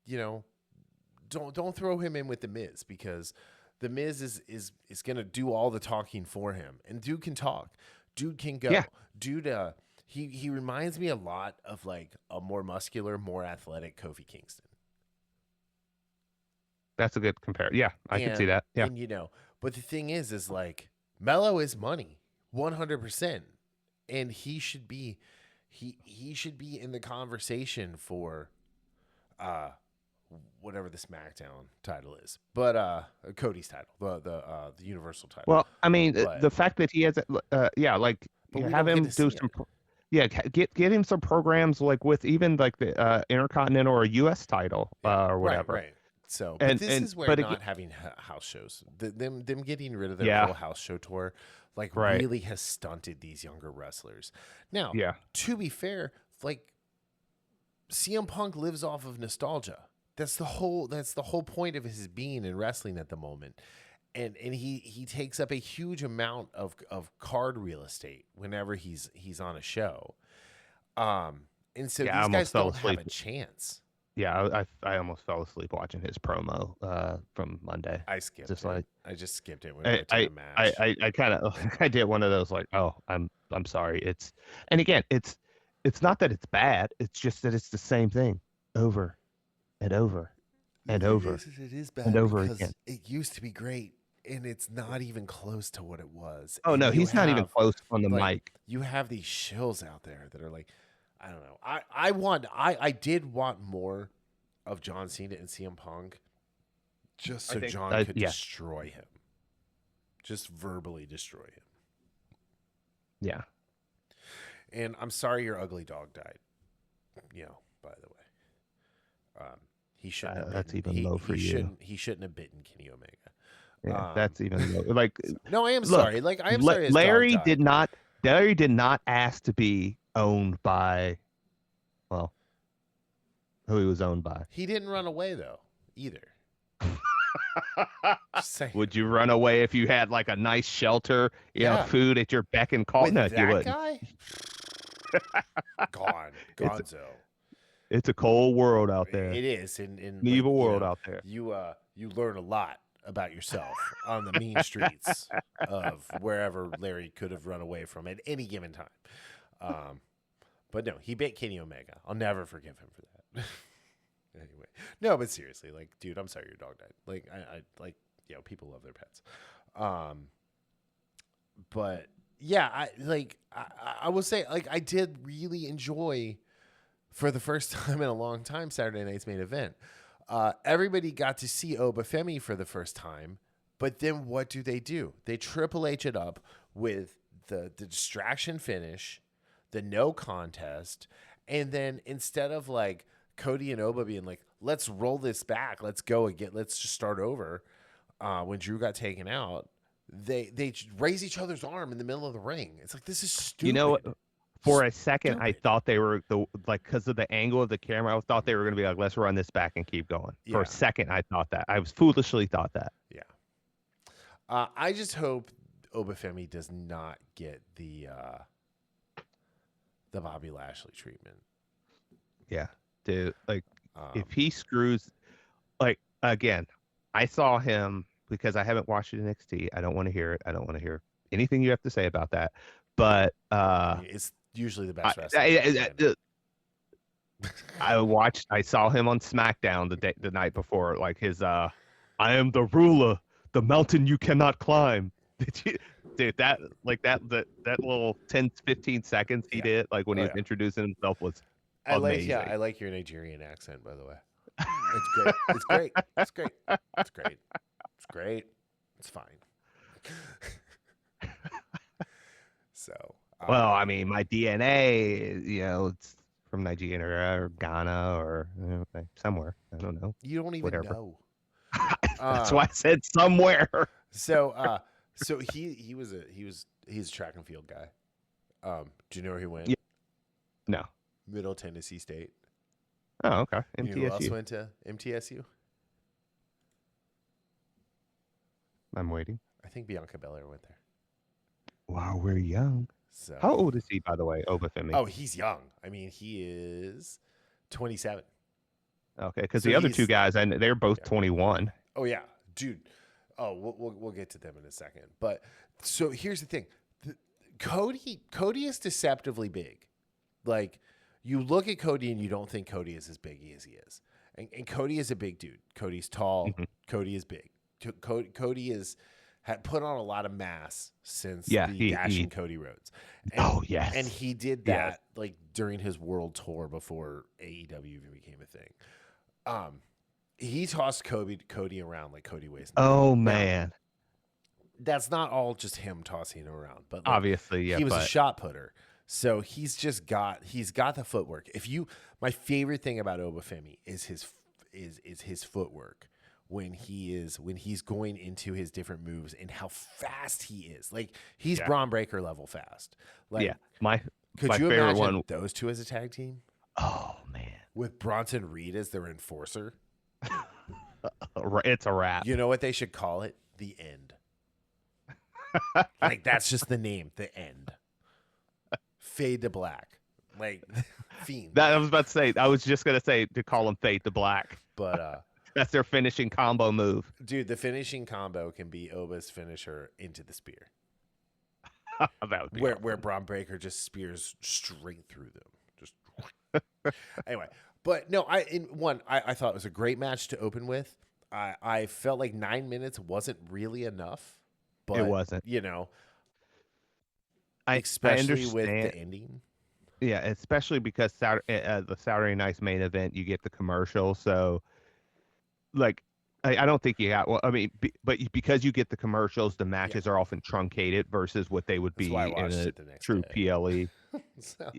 don't throw him in with the Miz, because the Miz is gonna do all the talking for him, and dude can talk, dude can go, Yeah. dude. he reminds me a lot of like a more muscular, more athletic Kofi Kingston. That's a good comparison. Yeah, I can see that. Yeah. And but the thing is like Melo is money, 100%, and he should be in the conversation for whatever the SmackDown title is, but Cody's title, the Universal title. Well, I mean, the fact that he has, like have him do some, get him some programs like with even like the Intercontinental or U.S. title or whatever. Right. So, but this is where not having house shows, them getting rid of their whole house show tour, like really has stunted these younger wrestlers. Now, to be fair, like CM Punk lives off of nostalgia. That's the whole point of his being in wrestling at the moment. And he takes up a huge amount of card real estate whenever he's on a show. And so these guys don't have a chance. Yeah, I almost fell asleep watching his promo from Monday. I skipped it. I just skipped it when I kind of I did one of those like, oh, I'm sorry. It's not that it's bad. It's just that it's the same thing over and over and over. It is bad and over again. It used to be great, and it's not even close to what it was. Oh, no, he's not even close on the mic. You have these shills out there that are like, I don't know. I did want more of John Cena and CM Punk, just so John could destroy him, just verbally destroy him. Yeah. And I'm sorry your ugly dog died. By the way, he shouldn't. Have that's even low for you. He shouldn't have bitten Kenny Omega. Yeah, that's even low. Like, no, I am sorry. Like, I am sorry. Larry did not ask to be owned by, well, who he was owned by. He didn't run away though, either. Would you run away if you had like a nice shelter, food at your beck and call? No, you wouldn't. Guy? Gonzo. It's a cold world out there. It is, in evil world out there. You learn a lot about yourself on the mean streets of wherever Larry could have run away from at any given time. But no, he bit Kenny Omega. I'll never forgive him for that. Anyway, no, but seriously, like, dude, I'm sorry your dog died. Like, I like, people love their pets. But yeah, I will say, like, I did really enjoy, for the first time in a long time, Saturday night's main event. Everybody got to see Obafemi for the first time, but then what do? They Triple H it up with the distraction finish, the no contest, and then instead of like Cody and Oba being like, let's roll this back, let's go again, let's just start over, when Drew got taken out, they raise each other's arm in the middle of the ring. It's like, this is stupid. You know what? For a second, I thought they were because of the angle of the camera, I thought they were going to be like, let's run this back and keep going. Yeah. For a second, I thought that. I was foolishly thought that. Yeah. I just hope Obafemi does not get the Bobby Lashley treatment. Yeah, dude. Like, if he screws, like, again, I saw him because I haven't watched it in NXT. I don't want to hear it. I don't want to hear anything you have to say about that. But it's usually the best wrestler. I saw him on SmackDown the night before, like his I am the ruler, the mountain you cannot climb. Dude, that little 10-15 seconds he did, like when he was introducing himself, was amazing. I like your Nigerian accent, by the way. It's great. It's great. It's great. It's great. It's great. It's fine. So, well, I mean, my DNA, it's from Nigeria or Ghana or somewhere. I don't know. You don't even know. That's why I said somewhere. So he's a track and field guy. Do you know where he went? Yeah. No. Middle Tennessee State. Oh, okay. MTSU. You know who else went to MTSU? I'm waiting. I think Bianca Belair went there. Wow, we're young. So, how old is he, by the way, Obafemi? Oh, he's young. I mean, he is 27. Okay, because the other two guys, and they're both 21. Oh yeah, dude. Oh, we'll get to them in a second. But so here's the thing: Cody is deceptively big. Like, you look at Cody and you don't think Cody is as big as he is. And Cody is a big dude. Cody's tall. Mhm. Cody is big. Cody is had put on a lot of mass since Yeah, the he Dashing Cody Rhodes. Oh, yes. And he did Yes. that like during his world tour before AEW even became a thing. He tossed Cody around like Cody weighs nothing. Oh, Now, man. that's not all just him tossing him around, but like, Obviously, yeah, he was a but shot putter. So he's got the footwork. My favorite thing about Obafemi is his footwork when he's going into his different moves and how fast he is. Like, he's Braun Breaker level fast. Like, yeah, my could my you favorite imagine one. those two as a tag team Oh, man. with Bronson Reed as their enforcer? It's a wrap. You know what they should call it? The End. Like, that's just the name, The End. Fade to black. Like, Fiend. That I was about to say. I was just gonna say to call him Fade to Black. But that's their finishing combo move. dude, the finishing combo can be Oba's finisher into the spear. That would be Where Braun Breaker just spears straight through them. Just anyway. But no, I thought it was a great match to open with. I felt like 9 minutes wasn't really enough. But, it wasn't. You know, I especially with understand. the ending. Yeah, especially because the Saturday night's main event, you get the commercial. So, like, I don't think you got. Well, I mean, but because you get the commercials, the matches are often truncated versus what they would That's be why I in watched a it the next true day. PLE. So,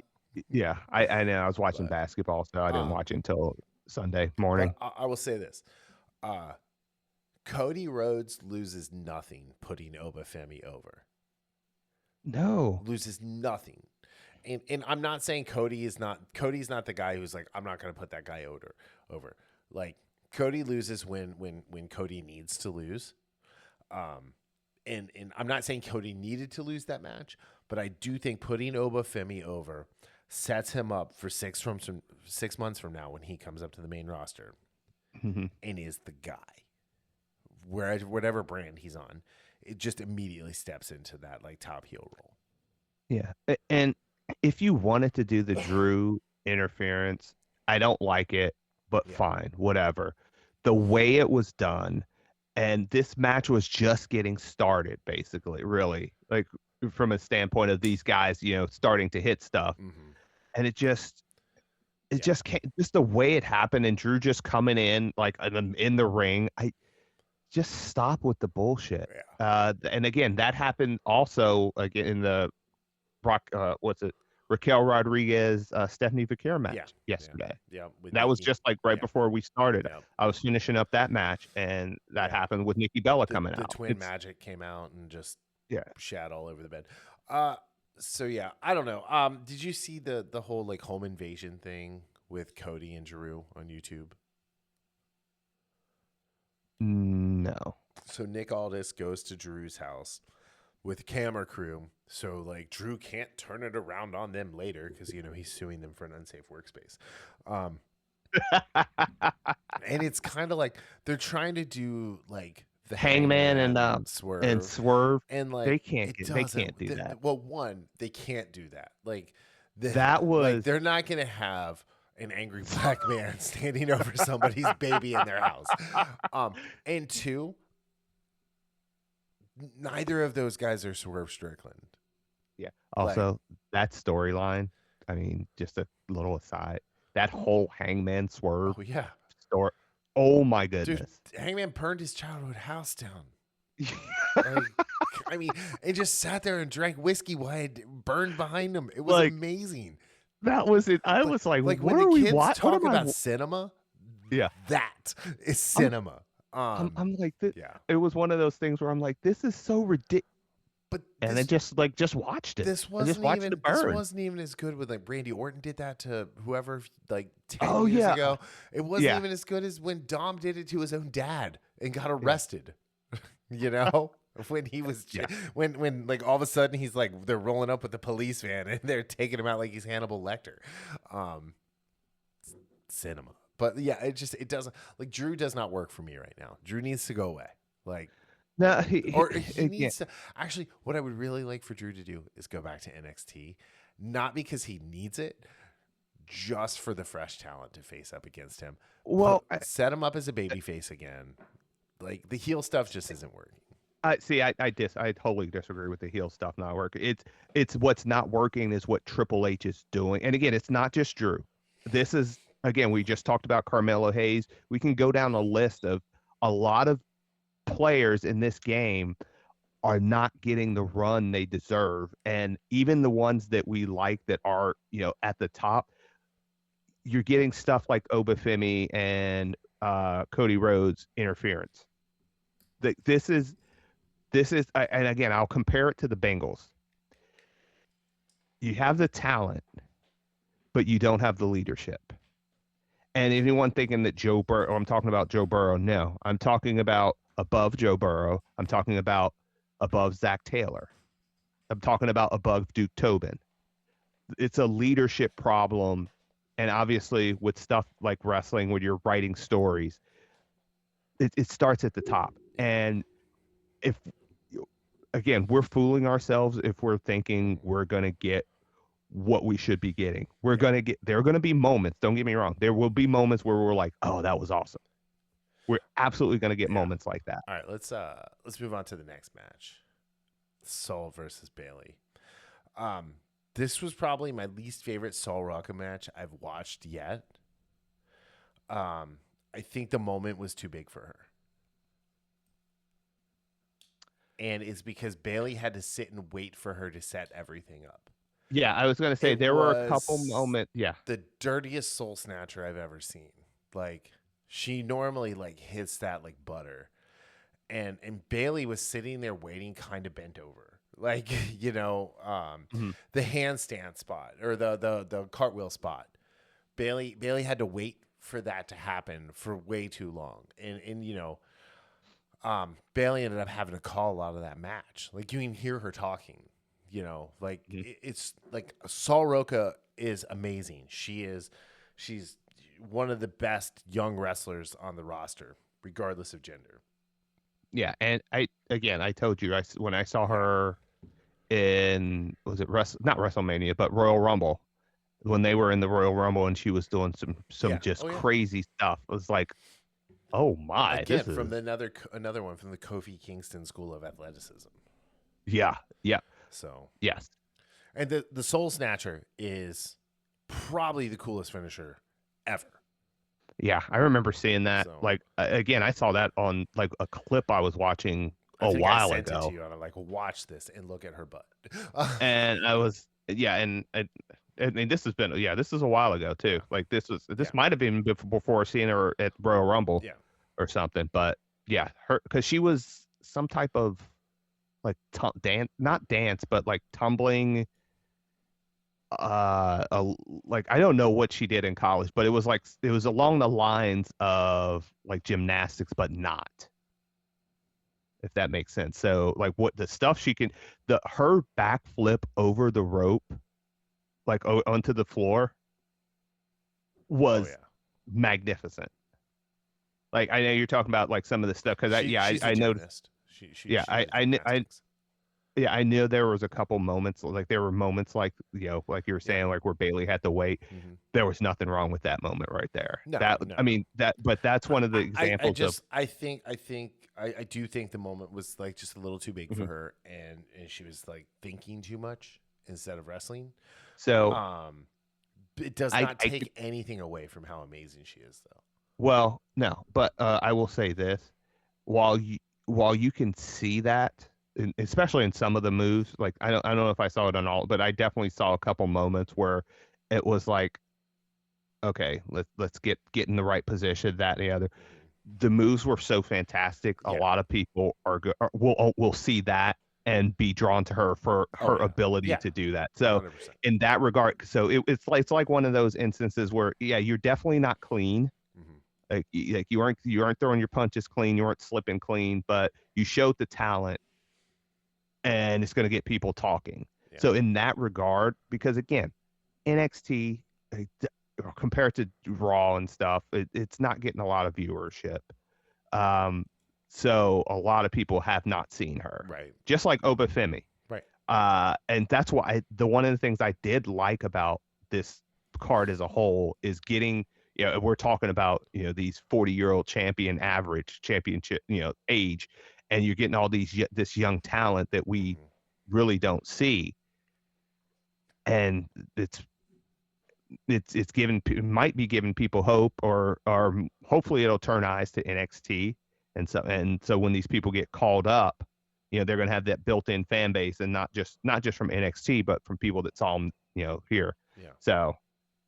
Yeah, I know. I was watching basketball, so I didn't watch it until Sunday morning. I will say this. Cody Rhodes loses nothing putting Obafemi over. No. Loses nothing. And I'm not saying Cody's not the guy who's like, I'm not going to put that guy over. Like, Cody loses when Cody needs to lose. And I'm not saying Cody needed to lose that match, but I do think putting Obafemi over sets him up for 6 months from now when he comes up to the main roster and is the guy. Whatever brand he's on, it just immediately steps into that like top heel role. Yeah. And if you wanted to do the Drew interference, I don't like it, but fine, whatever. The way it was done, and this match was just getting started, basically, really, like from a standpoint of these guys, starting to hit stuff. And it just can't, just the way it happened, and Drew just coming in like in the ring. Just stop with the bullshit. And again, that happened also again in the Raquel Rodriguez, Stephanie Vaquer match yesterday. Yeah. That was just like right before we started. I was finishing up that match, and that happened with Nikki Bella coming out. The Twin Magic came out and just shat all over the bed. So yeah, I don't know. Did you see the whole like home invasion thing with Cody and Drew on YouTube? No. So Nick Aldis goes to Drew's house with camera crew. So like Drew can't turn it around on them later because he's suing them for an unsafe workspace. And it's kind of like they're trying to do like the Hangman and Swerve, and like they can't do that. Well, one, they can't do that. Like they're not gonna have an angry black man standing over somebody's baby in their house. And two, neither of those guys are Swerve Strickland. Yeah. Also, that storyline, I mean, just a little aside, that whole Hangman Swerve story. Oh my goodness. Dude, Hangman burned his childhood house down. Like, I mean, and just sat there and drank whiskey while it burned behind him. It was amazing. That was it. I was like when what the are we kids watching? talk about cinema, that is cinema. I'm like, it was one of those things where I'm like, this is so ridiculous. And I just watched it. This wasn't even as good with like Randy Orton did that to whoever like 10 years ago. It wasn't even as good as when Dom did it to his own dad and got arrested. When he was when like all of a sudden he's like they're rolling up with the police van and they're taking him out like he's Hannibal Lecter. Cinema. But yeah, it doesn't like Drew does not work for me right now. Drew needs to go away. Like no, he needs to actually what I would really like for Drew to do is go back to NXT. not because he needs it, just for the fresh talent to face up against him. Well, Set him up as a baby face again. Like the heel stuff just isn't working. I totally disagree with the heel stuff not working. It's what's not working is what Triple H is doing. And again, it's not just Drew. This is, again, we just talked about Carmelo Hayes. We can go down a list of a lot of players in this game are not getting the run they deserve. And even the ones that we like that are, at the top, you're getting stuff like Obafemi and Cody Rhodes interference. This is, and again, I'll compare it to the Bengals. You have the talent, but you don't have the leadership. And anyone thinking that Joe Burrow, I'm talking about Joe Burrow, no. I'm talking about above Joe Burrow. I'm talking about above Zach Taylor. I'm talking about above Duke Tobin. It's a leadership problem. And obviously with stuff like wrestling, when you're writing stories, it starts at the top. And again, we're fooling ourselves if we're thinking we're going to get what we should be getting. There are going to be moments, don't get me wrong. There will be moments where we're like, oh, that was awesome. We're absolutely going to get moments like that. All right, let's move on to the next match. Saul versus Bailey. This was probably my least favorite Saul Ruka match I've watched yet. I think the moment was too big for her. And it's because Bailey had to sit and wait for her to set everything up. Yeah, I was going to say there were a couple moments. Yeah. The dirtiest soul snatcher I've ever seen. Like, she normally hits that like butter. And Bailey was sitting there waiting, kind of bent over. Like, the handstand spot or the cartwheel spot. Bailey had to wait for that to happen for way too long. And Bailey ended up having to call a lot of that match. Like, you can hear her talking, it's like Saul Ruka is amazing. She's one of the best young wrestlers on the roster, regardless of gender. Yeah. And I told you, when I saw her in, was it not WrestleMania, but Royal Rumble, when they were in the Royal Rumble and she was doing some crazy stuff, it was like, oh my! Again, from another one from the Kofi Kingston School of Athleticism. Yeah. So yes, and the Soul Snatcher is probably the coolest finisher ever. Yeah, I remember seeing that. So, again, I saw that on a clip I was watching a while ago. I sent it to you, and I'm like, watch this and look at her butt. And I was, and I mean, this is a while ago too. Like this might have been before seeing her at Royal Rumble, or something. But yeah, because she was some type of not dance, but tumbling. I don't know what she did in college, but it was along the lines of gymnastics, but not. If that makes sense. So what the stuff she can, her backflip over the rope. Onto the floor was magnificent. I know you're talking about some of the stuff because I noticed. I knew there was a couple moments there were moments like you were saying where Bailey had to wait. Mm-hmm. There was nothing wrong with that moment right there. No. I mean but that's one of the examples I do think the moment was just a little too big for her and she was thinking too much instead of wrestling. So it does not take anything away from how amazing she is, though. Well, no, but I will say this: while you can see that, especially in some of the moves, I don't know if I saw it on all, but I definitely saw a couple moments where it was okay, let's get in the right position, that and the other. The moves were so fantastic. A lot of people will see that and be drawn to her for her ability to do that. So 100%. In that regard, so it's like one of those instances where you're definitely not clean. Mm-hmm. You aren't throwing your punches clean, you aren't slipping clean, but you showed the talent, and it's going to get people talking. Yeah. So in that regard, because again, NXT compared to Raw and stuff, it's not getting a lot of viewership. So a lot of people have not seen her. Right. Just like Obafemi. Right. And that's why one of the things I did like about this card as a whole is getting, we're talking about, these 40-year-old champion average championship, age, and you're getting all this young talent that we really don't see. And it's given, might be giving people hope, or hopefully it'll turn eyes to NXT. And so when these people get called up, they're going to have that built-in fan base, and not just from NXT, but from people that saw them, here. Yeah. So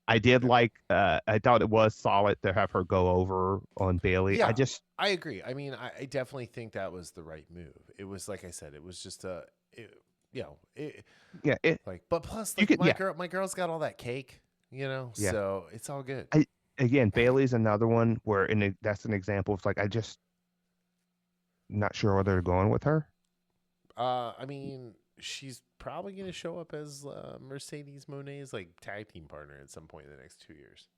I did like, I thought it was solid to have her go over on Bailey. Yeah, I agree. I mean, I definitely think that was the right move. It was, like I said, it was just but plus, like, my girl's got all that cake, so it's all good. Again, Bailey's another one where, that's an example of, like, I just not sure where they're going with her. I mean, she's probably going to show up as Mercedes Monet's, like, tag team partner at some point in the next 2 years.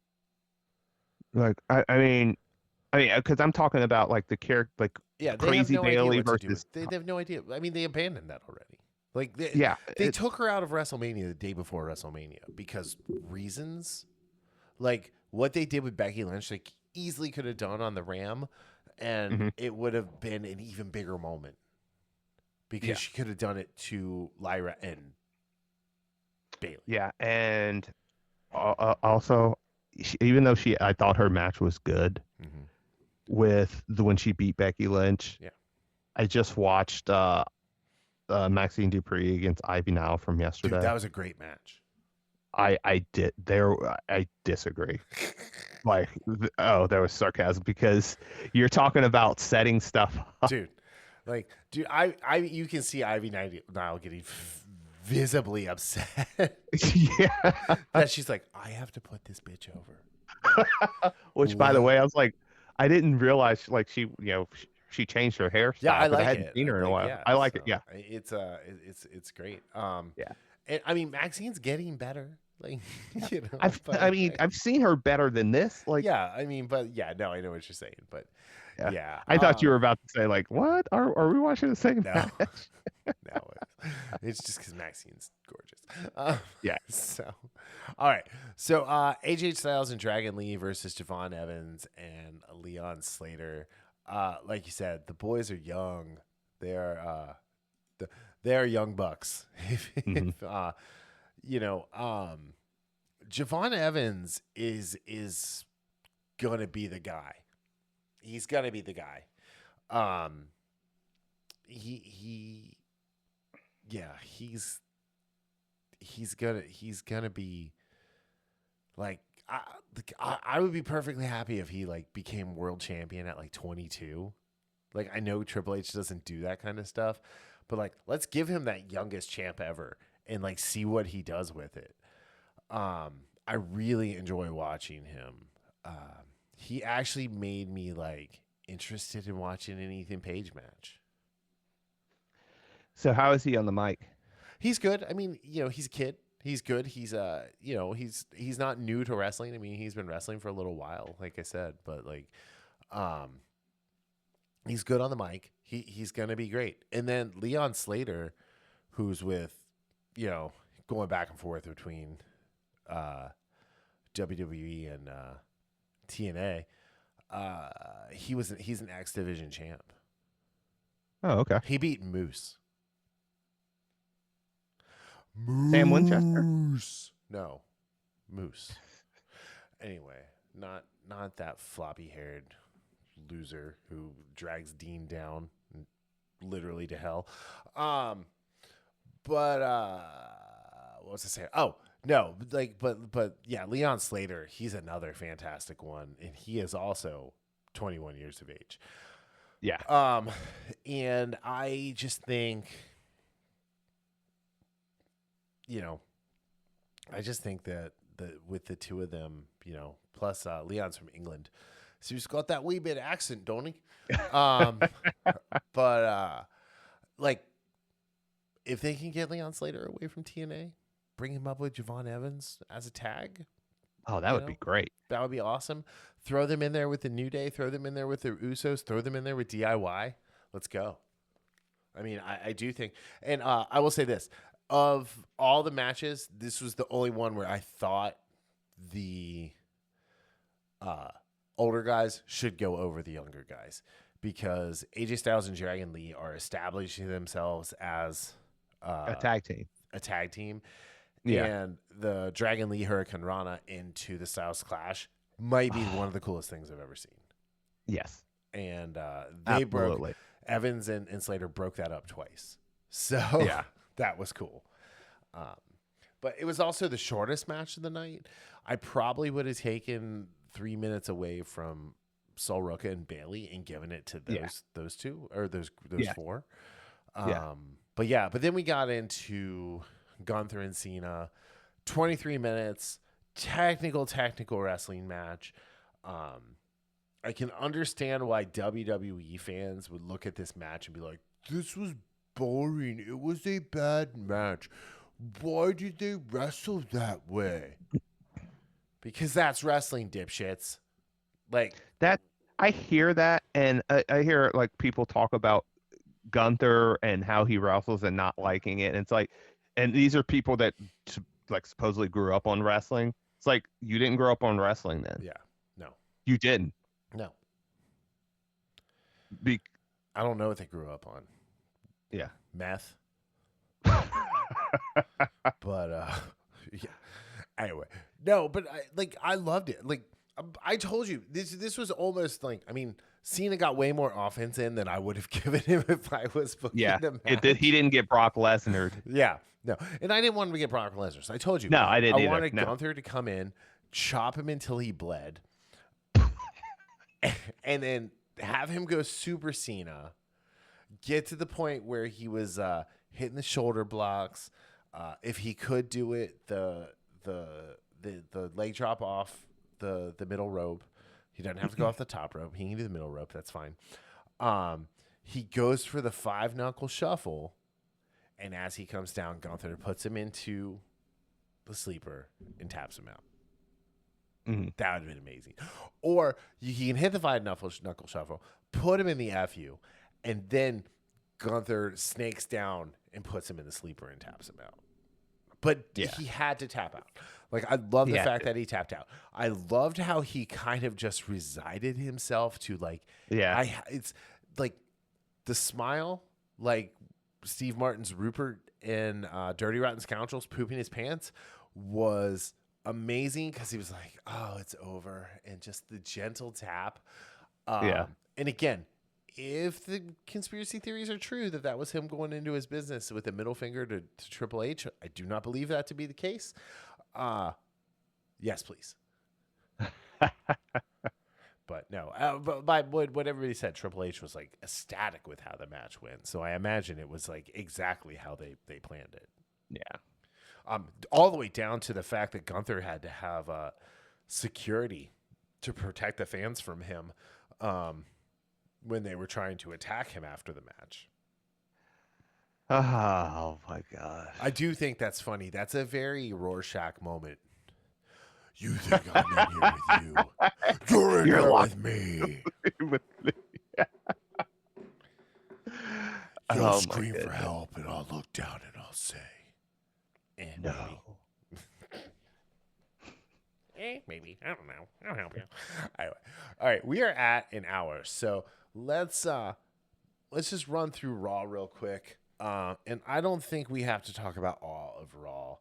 Like, I mean, because I'm talking about, like, the character, like, crazy Bailey versus. They have no idea. I mean, they abandoned that already. Like, they took her out of WrestleMania the day before WrestleMania because reasons. Like, what they did with Becky Lynch, they easily could have done on the Ram, and it would have been an even bigger moment because she could have done it to Lyra and Bailey. Yeah, and also, even though I thought her match was good with when she beat Becky Lynch. Yeah, I just watched Maxine Dupree against Ivy Nile from yesterday. Dude, that was a great match. I disagree. Like, that was sarcasm, because you're talking about setting stuff up. Dude, you can see Ivy Nile getting visibly upset. Yeah. That she's like, I have to put this bitch over. Which, by the way, I was like, I didn't realize, like, she changed her hairstyle. Yeah, I like I hadn't seen her in a while. Yeah, I like it. Yeah, it's great. And I mean, Maxine's getting better. Like, I've seen her better than this. Like, yeah, I mean, but yeah, no, I know what you're saying, but yeah. I thought you were about to say, like, what? Are we watching the same match? No, it's just because Maxine's gorgeous. Yeah. So, all right. So, AJ Styles and Dragon Lee versus Javon Evans and Leon Slater. Like you said, the boys are young. They're young bucks. Javon Evans is gonna be the guy. He's gonna be the guy. He's gonna be like, I would be perfectly happy if he, like, became world champion at, like, 22. Like, I know Triple H doesn't do that kind of stuff, but, like, let's give him that youngest champ ever and, like, see what he does with it. I really enjoy watching him. He actually made me, like, interested in watching an Ethan Page match. So how is he on the mic? He's good. I mean, he's a kid. He's good. He's he's not new to wrestling. I mean, he's been wrestling for a little while, like I said, but, like, he's good on the mic. He's gonna be great. And then Leon Slater, who's with, going back and forth between WWE and TNA, he's an X Division champ. Oh, okay. He beat Moose. Sam Winchester? No, Moose. Anyway, not that floppy-haired loser who drags Dean down literally to hell. But what was I saying? Oh, no, like, but yeah, Leon Slater, he's another fantastic one, and he is also 21 years of age. Yeah. And I just think, that with the two of them, plus Leon's from England, so he's got that wee bit of accent, don't he? But like, if they can get Leon Slater away from TNA, bring him up with Javon Evans as a tag. Oh, that would be great. That would be awesome. Throw them in there with the New Day. Throw them in there with the Usos. Throw them in there with DIY. Let's go. I mean, I do think, and I will say this. of all the matches, this was the only one where I thought the older guys should go over the younger guys, because AJ Styles and Dragon Lee are establishing themselves as a tag team. Yeah. And the Dragon Lee Hurricane Rana into the Styles Clash might be one of the coolest things I've ever seen. Yes. And they broke, Evans and Slater broke that up twice. So yeah, that was cool. But it was also the shortest match of the night. I probably would have taken 3 minutes away from Sol Ruca and Bailey and given it to those two, or those four. But then we got into Gunther and Cena, 23 minutes, technical wrestling match. I can understand why WWE fans would look at this match and be like, this was boring. It was a bad match. Why did they wrestle that way? Because that's wrestling, dipshits. Like that. I hear that, and I hear like people talk about Gunther and how he wrestles and not liking it. And it's like, and these are people that like supposedly grew up on wrestling. It's like, you didn't grow up on wrestling then. Yeah. No. You didn't. No. I don't know what they grew up on. Yeah. Meth. But yeah. Anyway, no, but I loved it. Like I told you, this was almost like, I mean, Cena got way more offense in than I would have given him if I was booking the match. He didn't get Brock Lesnar. Yeah, no, and I didn't want him to get Brock Lesnar. So I told you, no, I didn't. I wanted Gunther to come in, chop him until he bled, and then have him go Super Cena, get to the point where he was hitting the shoulder blocks. If he could do it, the leg drop off the middle rope. He doesn't have to go off the top rope. He can do the middle rope. That's fine. He goes for the 5-knuckle shuffle, and as he comes down, Gunther puts him into the sleeper and taps him out. Mm-hmm. That would have been amazing. Or he can hit the 5-knuckle shuffle, put him in the FU, and then Gunther snakes down and puts him in the sleeper and taps him out. But he had to tap out. Like, I love the fact that he tapped out. I loved how he kind of just resigned himself to, like, it's like the smile, like Steve Martin's Rupert in Dirty Rotten Scoundrels pooping his pants, was amazing, because he was like, oh, it's over. And just the gentle tap. And again, if the conspiracy theories are true that was him going into his business with a middle finger to Triple H, I do not believe that to be the case. Yes, please. But no, but by what everybody said, Triple H was like ecstatic with how the match went. So I imagine it was like exactly how they planned it. Yeah. All the way down to the fact that Gunther had to have security to protect the fans from him when they were trying to attack him after the match. Oh my God. I do think that's funny. That's a very Rorschach moment. You think I'm in here with you? You're in here with me. You'll scream for help, and I'll look down and I'll say, no. Maybe. I don't know. I'll help you. Anyway. All right. We are at an hour. So let's just run through Raw real quick. And I don't think we have to talk about all of Raw.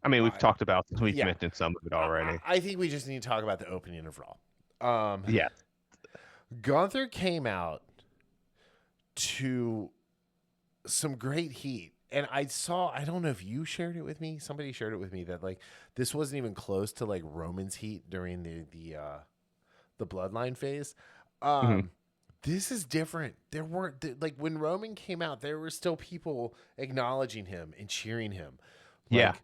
I mean, we've talked about this. We've mentioned some of it already. I think we just need to talk about the opening of Raw. Yeah. Gunther came out to some great heat. And I don't know if you shared it with me. Somebody shared it with me that like this wasn't even close to like Roman's heat during the Bloodline phase. This is different. There weren't like when Roman came out, there were still people acknowledging him and cheering him. Like,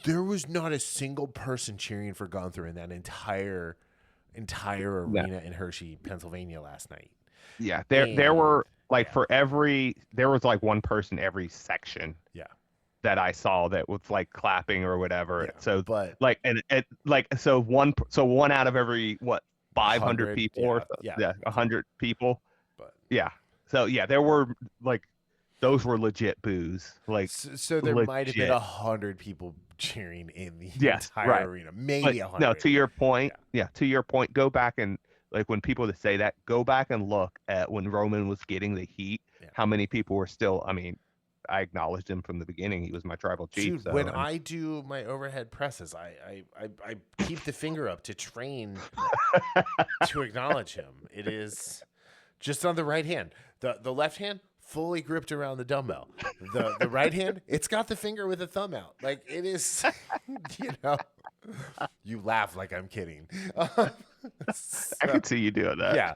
there was not a single person cheering for Gunther in that entire arena in Hershey, Pennsylvania last night. Yeah, there were like there was like one person every section. Yeah. That I saw that was like clapping or whatever. Yeah, so but like and so one out of every 500 people or 100 people. But yeah. So yeah, there were like those were legit boos. Like So there might have been legit. 100 people cheering in the Yes, entire right. arena, But maybe no, 100. to your point, Yeah. to your point, go back and like when people that say that, go back and look at when Roman was getting the heat, Yeah. how many people were still, I mean, I acknowledged him from the beginning. He was my tribal chief. Dude, So when I do my overhead presses, I keep the finger up to train to acknowledge him. It is just on the right hand. The left hand fully gripped around the dumbbell. The right hand, it's got the finger with the thumb out. Like it is, you know. You laugh like I'm kidding. I could see you doing that. Yeah.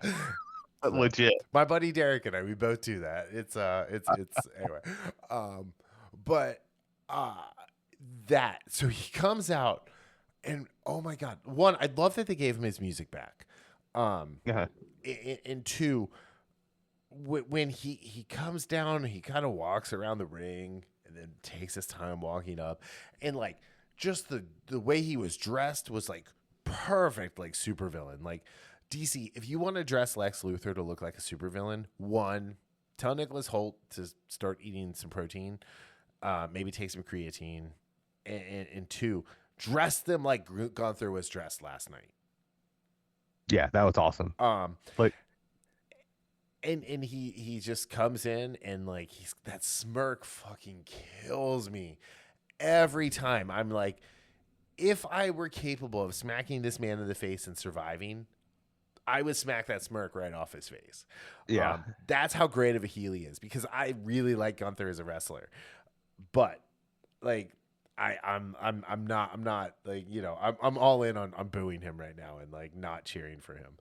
So, Legit. my buddy Derek and I, we both do that. It's anyway. But that so he comes out and oh my god, one, I love that they gave him his music back. Uh-huh. And two, when he comes down, he kind of walks around the ring and then takes his time walking up, and like just the way he was dressed was like perfect, like supervillain. Like DC, if you want to dress Lex Luthor to look like a supervillain, one, tell Nicholas Hoult to start eating some protein, maybe take some creatine, and two, dress them like Gunther was dressed last night. Yeah, that was awesome. Like, and he just comes in and like he's that smirk fucking kills me every time. I'm like, if I were capable of smacking this man in the face and surviving, I would smack that smirk right off his face. yeah, That's how great of a heel he is, because I really like Gunther as a wrestler, but like I'm not like, you know, I'm all in on booing him right now and like not cheering for him.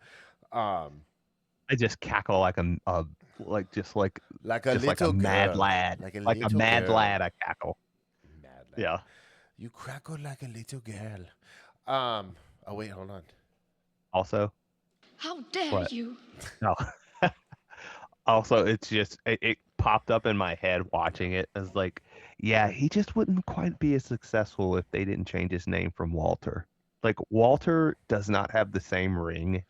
I just cackle like a like just like a just like a little mad girl. lad, like a mad girl. lad. I cackle. Mad lad. Yeah. You crackle like a little girl. Oh wait, hold on. Also, how dare what? you? No. Also, it's just it popped up in my head watching it as like, yeah, he just wouldn't quite be as successful if they didn't change his name from Walter. Like Walter does not have the same ring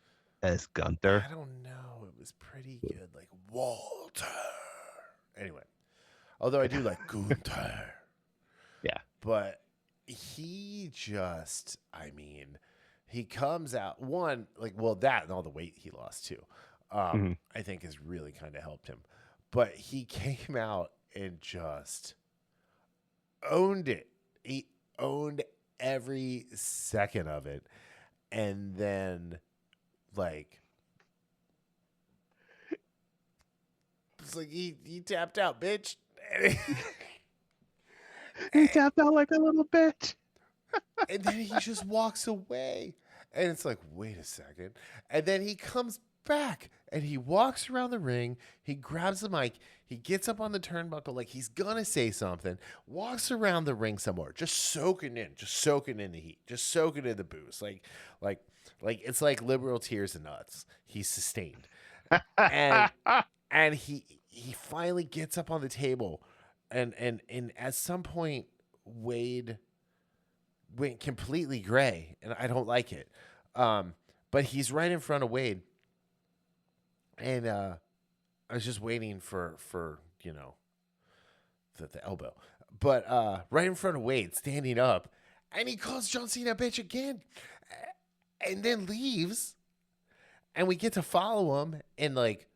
as Gunther. I don't know. It was pretty good, like Walter. Anyway, although I do like Gunther. Yeah. But he just, I mean, he comes out one like, well, that and all the weight he lost too. I think has really kind of helped him. But he came out and just owned it. He owned every second of it. And then, like, it's like he tapped out, bitch. He tapped out like a little bitch. And then he just walks away. And it's like, wait a second. And then he comes back and he walks around the ring. He grabs the mic. He gets up on the turnbuckle like he's going to say something. Walks around the ring some more. Just soaking in the heat. Just soaking in the booze. Like it's like liberal tears and nuts. He's sustained. And he finally gets up on the table. And at some point, Wade went completely gray, and I don't like it. But he's right in front of Wade, and I was just waiting for you know the elbow, but right in front of Wade, standing up, and he calls John Cena a bitch again, and then leaves, and we get to follow him, and like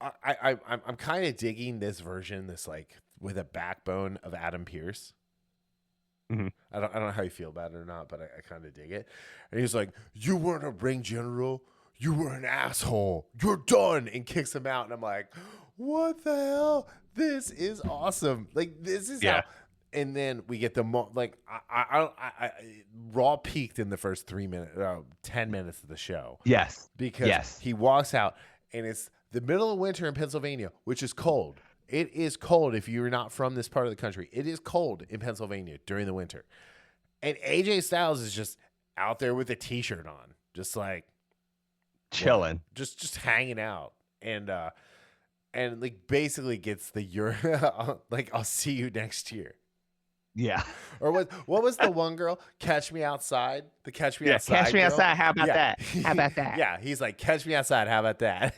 I'm kind of digging this version, this like with a backbone of Adam Pearce. Mm-hmm. I don't know how you feel about it or not, but I kind of dig it. And he's like, "You weren't a ring general. You were an asshole. You're done," and kicks him out. And I'm like, "What the hell? This is awesome! Like this is how." And then we get the Raw peaked in the first 10 minutes of the show. Yes, because he walks out and it's the middle of winter in Pennsylvania, which is cold. It is cold if you're not from this part of the country. It is cold in Pennsylvania during the winter. And AJ Styles is just out there with a t-shirt on, just like chilling, just hanging out. And like basically gets the like, I'll see you next year. Yeah. Or what was the one girl? Catch me outside. The catch me Yeah. outside Catch me girl. outside. How about Yeah. that? How about that? Yeah. He's like, catch me outside. How about that?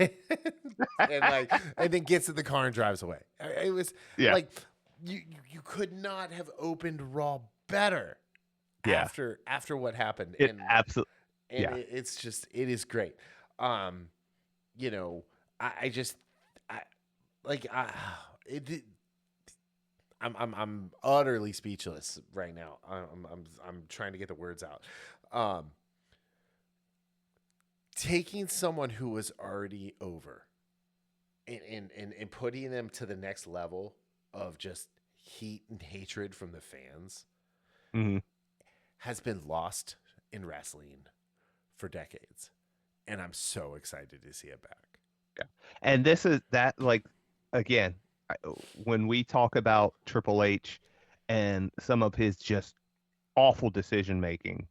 and then gets in the car and drives away. It was Yeah. like you could not have opened Raw better Yeah. after what happened. It absolutely. And Yeah. it's just, it is great. You know, I just, I like, I'm utterly speechless right now. I'm trying to get the words out. Taking someone who was already over and putting them to the next level of just heat and hatred from the fans Mm-hmm. has been lost in wrestling for decades. And I'm so excited to see it back. Yeah. And this is that, like, again, when we talk about Triple H and some of his just awful decision making,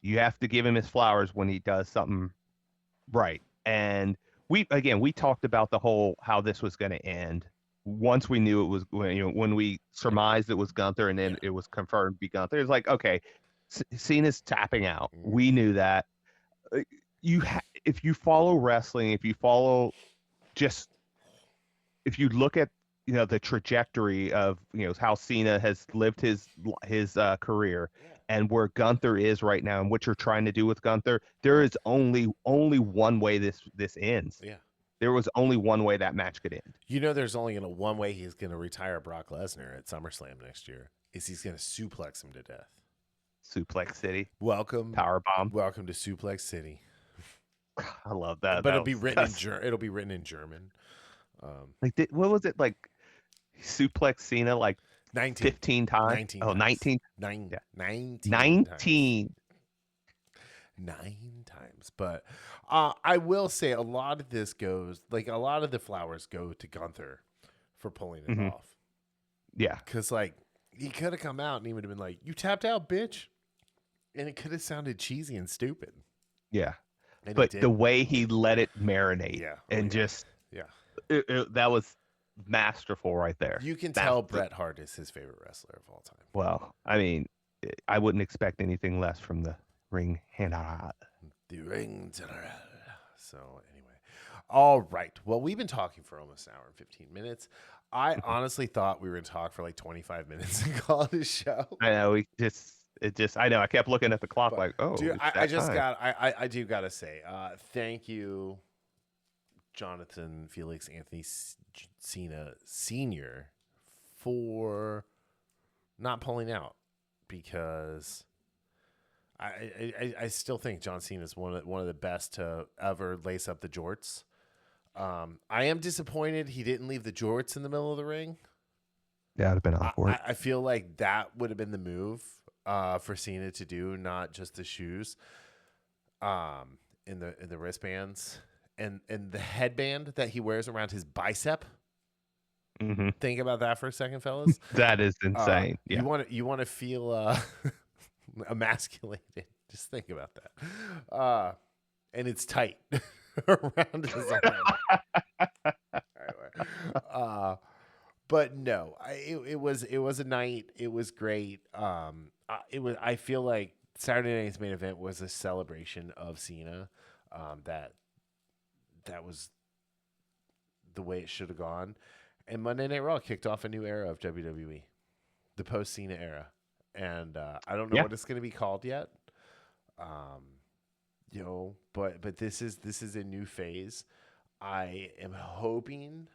you have to give him his flowers when he does something right. And we talked about the whole how this was going to end once we knew it was, when we surmised it was Gunther and then it was confirmed to be Gunther. It's like, okay, Cena's tapping out. We knew that. If you follow wrestling, if you look at the trajectory of how Cena has lived his career and where Gunther is right now and what you're trying to do with Gunther, there is only one way this ends. Yeah. There was only one way that match could end. There's only one way he's going to retire Brock Lesnar at SummerSlam next year is he's going to suplex him to death. Suplex City. Welcome. Powerbomb. Welcome to Suplex City. I love that. But it'll be written in German. What was it, like suplex Cena like 15 times? 19 oh, times. 19. 19 times. But I will say a lot of this goes, like, a lot of the flowers go to Gunther for pulling it off. Yeah. Because, like, he could have come out and he would have been like, you tapped out, bitch. And it could have sounded cheesy and stupid. Yeah. But the way he let it marinate that was masterful right there. You can tell Bret Hart is his favorite wrestler of all time. Well, I mean, I wouldn't expect anything less from the ring general. The ring general. So anyway, all right. Well, we've been talking for almost an hour and 15 minutes. I honestly thought we were going to talk for like 25 minutes and call it a show. I know. I know. I kept looking at the clock like, oh, dude, I do got to say, thank you, Johnathon, Felix, Anthony, Cena Sr. for not pulling out, because I still think John Cena is one of the best to ever lace up the jorts. I am disappointed he didn't leave the jorts in the middle of the ring. Yeah, it'd have been awkward. I feel like that would have been the move for Cena to do, not just the shoes, in the wristbands and the headband that he wears around his bicep. Mm-hmm. Think about that for a second, fellas. That is insane. You want to feel emasculated. Just think about that. And it's tight around his arm. But no, it was a night. It was great. I feel like Saturday night's main event was a celebration of Cena. That was the way it should have gone. And Monday Night Raw kicked off a new era of WWE, the post Cena era. And I don't know what it's going to be called yet. But this is a new phase. I am hoping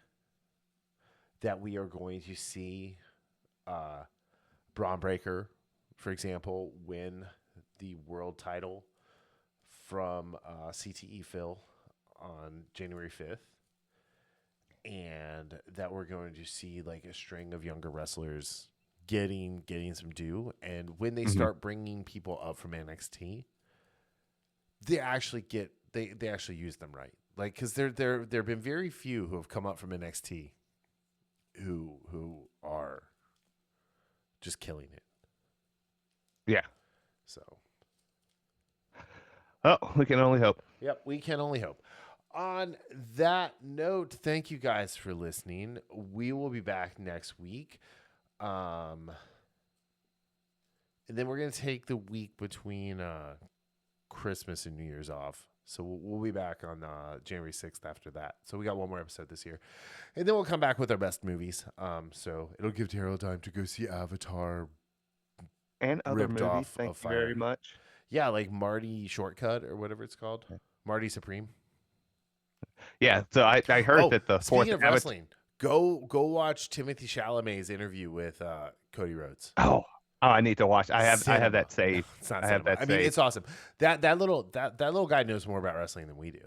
that we are going to see Braun Breaker, for example, win the world title from CTE Phil on January 5th. And that we're going to see like a string of younger wrestlers getting some due. And when they start bringing people up from NXT, they actually they actually use them right. Like, because there have been very few who have come up from NXT who are just killing it. Yeah. So. Oh, we can only hope. Yep, we can only hope. On that note, thank you guys for listening. We will be back next week. And then we're going to take the week between Christmas and New Year's off. So we'll be back on January 6th after that. So we got one more episode this year. And then we'll come back with our best movies. So it'll give Darryl time to go see Avatar. And other movies, thank you very much. Yeah, like Marty Shortcut or whatever it's called. Marty Supreme. Yeah, so I heard that the speaking of wrestling, go watch Timothy Chalamet's interview with Cody Rhodes. Oh, I need to watch. I have that saved. It's not cinema. I mean, it's awesome. That little guy knows more about wrestling than we do.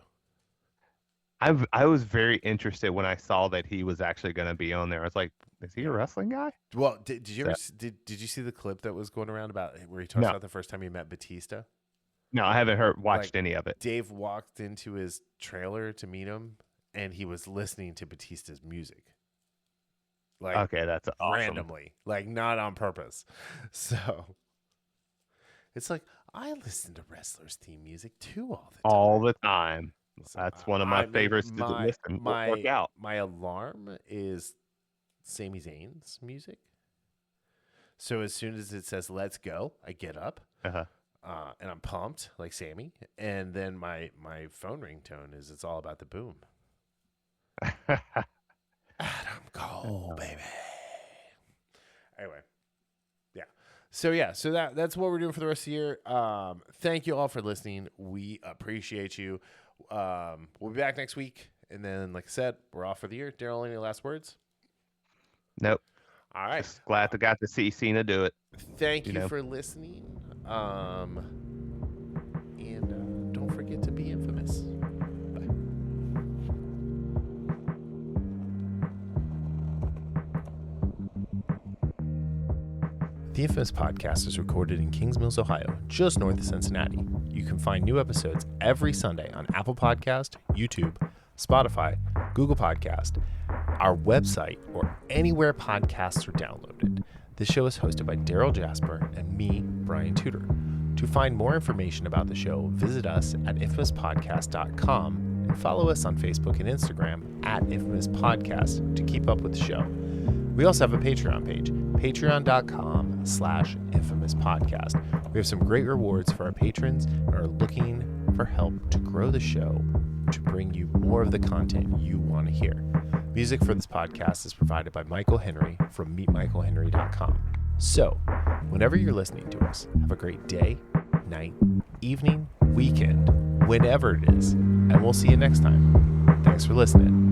I was very interested when I saw that he was actually going to be on there. I was like, is he a wrestling guy? Well, did you ever did you see the clip that was going around about where he talks about the first time he met Batista? No, I haven't watched any of it. Dave walked into his trailer to meet him, and he was listening to Batista's music. Like, okay, that's awesome. Randomly, like not on purpose. So it's like I listen to wrestlers' theme music too all the time. So that's one of my favorites to listen. Work out. My alarm is Sami Zayn's music. So as soon as it says "Let's go," I get up, and I'm pumped like Sammy. And then my phone ringtone is "It's all about the boom." Adam Cole, baby. Anyway, so that's what we're doing for the rest of the year. Thank you all for listening. We appreciate you. We'll be back next week, and then, like I said, we're off for the year. Darryl, any last words? Nope. All right. Just glad I got to see Cena do it. Thank you for listening. And don't forget to be infamous. The Infamous Podcast is recorded in Kings Mills, Ohio, just north of Cincinnati. You can find new episodes every Sunday on Apple Podcast, YouTube, Spotify, Google Podcast, our website, or anywhere podcasts are downloaded. This show is hosted by Darryl Jasper and me, Brian Tudor. To find more information about the show, visit us at infamouspodcast.com and follow us on Facebook and Instagram at Infamous Podcast to keep up with the show. We also have a Patreon page, patreon.com/infamouspodcast. We have some great rewards for our patrons and are looking for help to grow the show to bring you more of the content you want to hear. Music for this podcast is provided by Michael Henry from meetmichaelhenry.com. So, whenever you're listening to us, have a great day, night, evening, weekend, whenever it is, and we'll see you next time. Thanks for listening.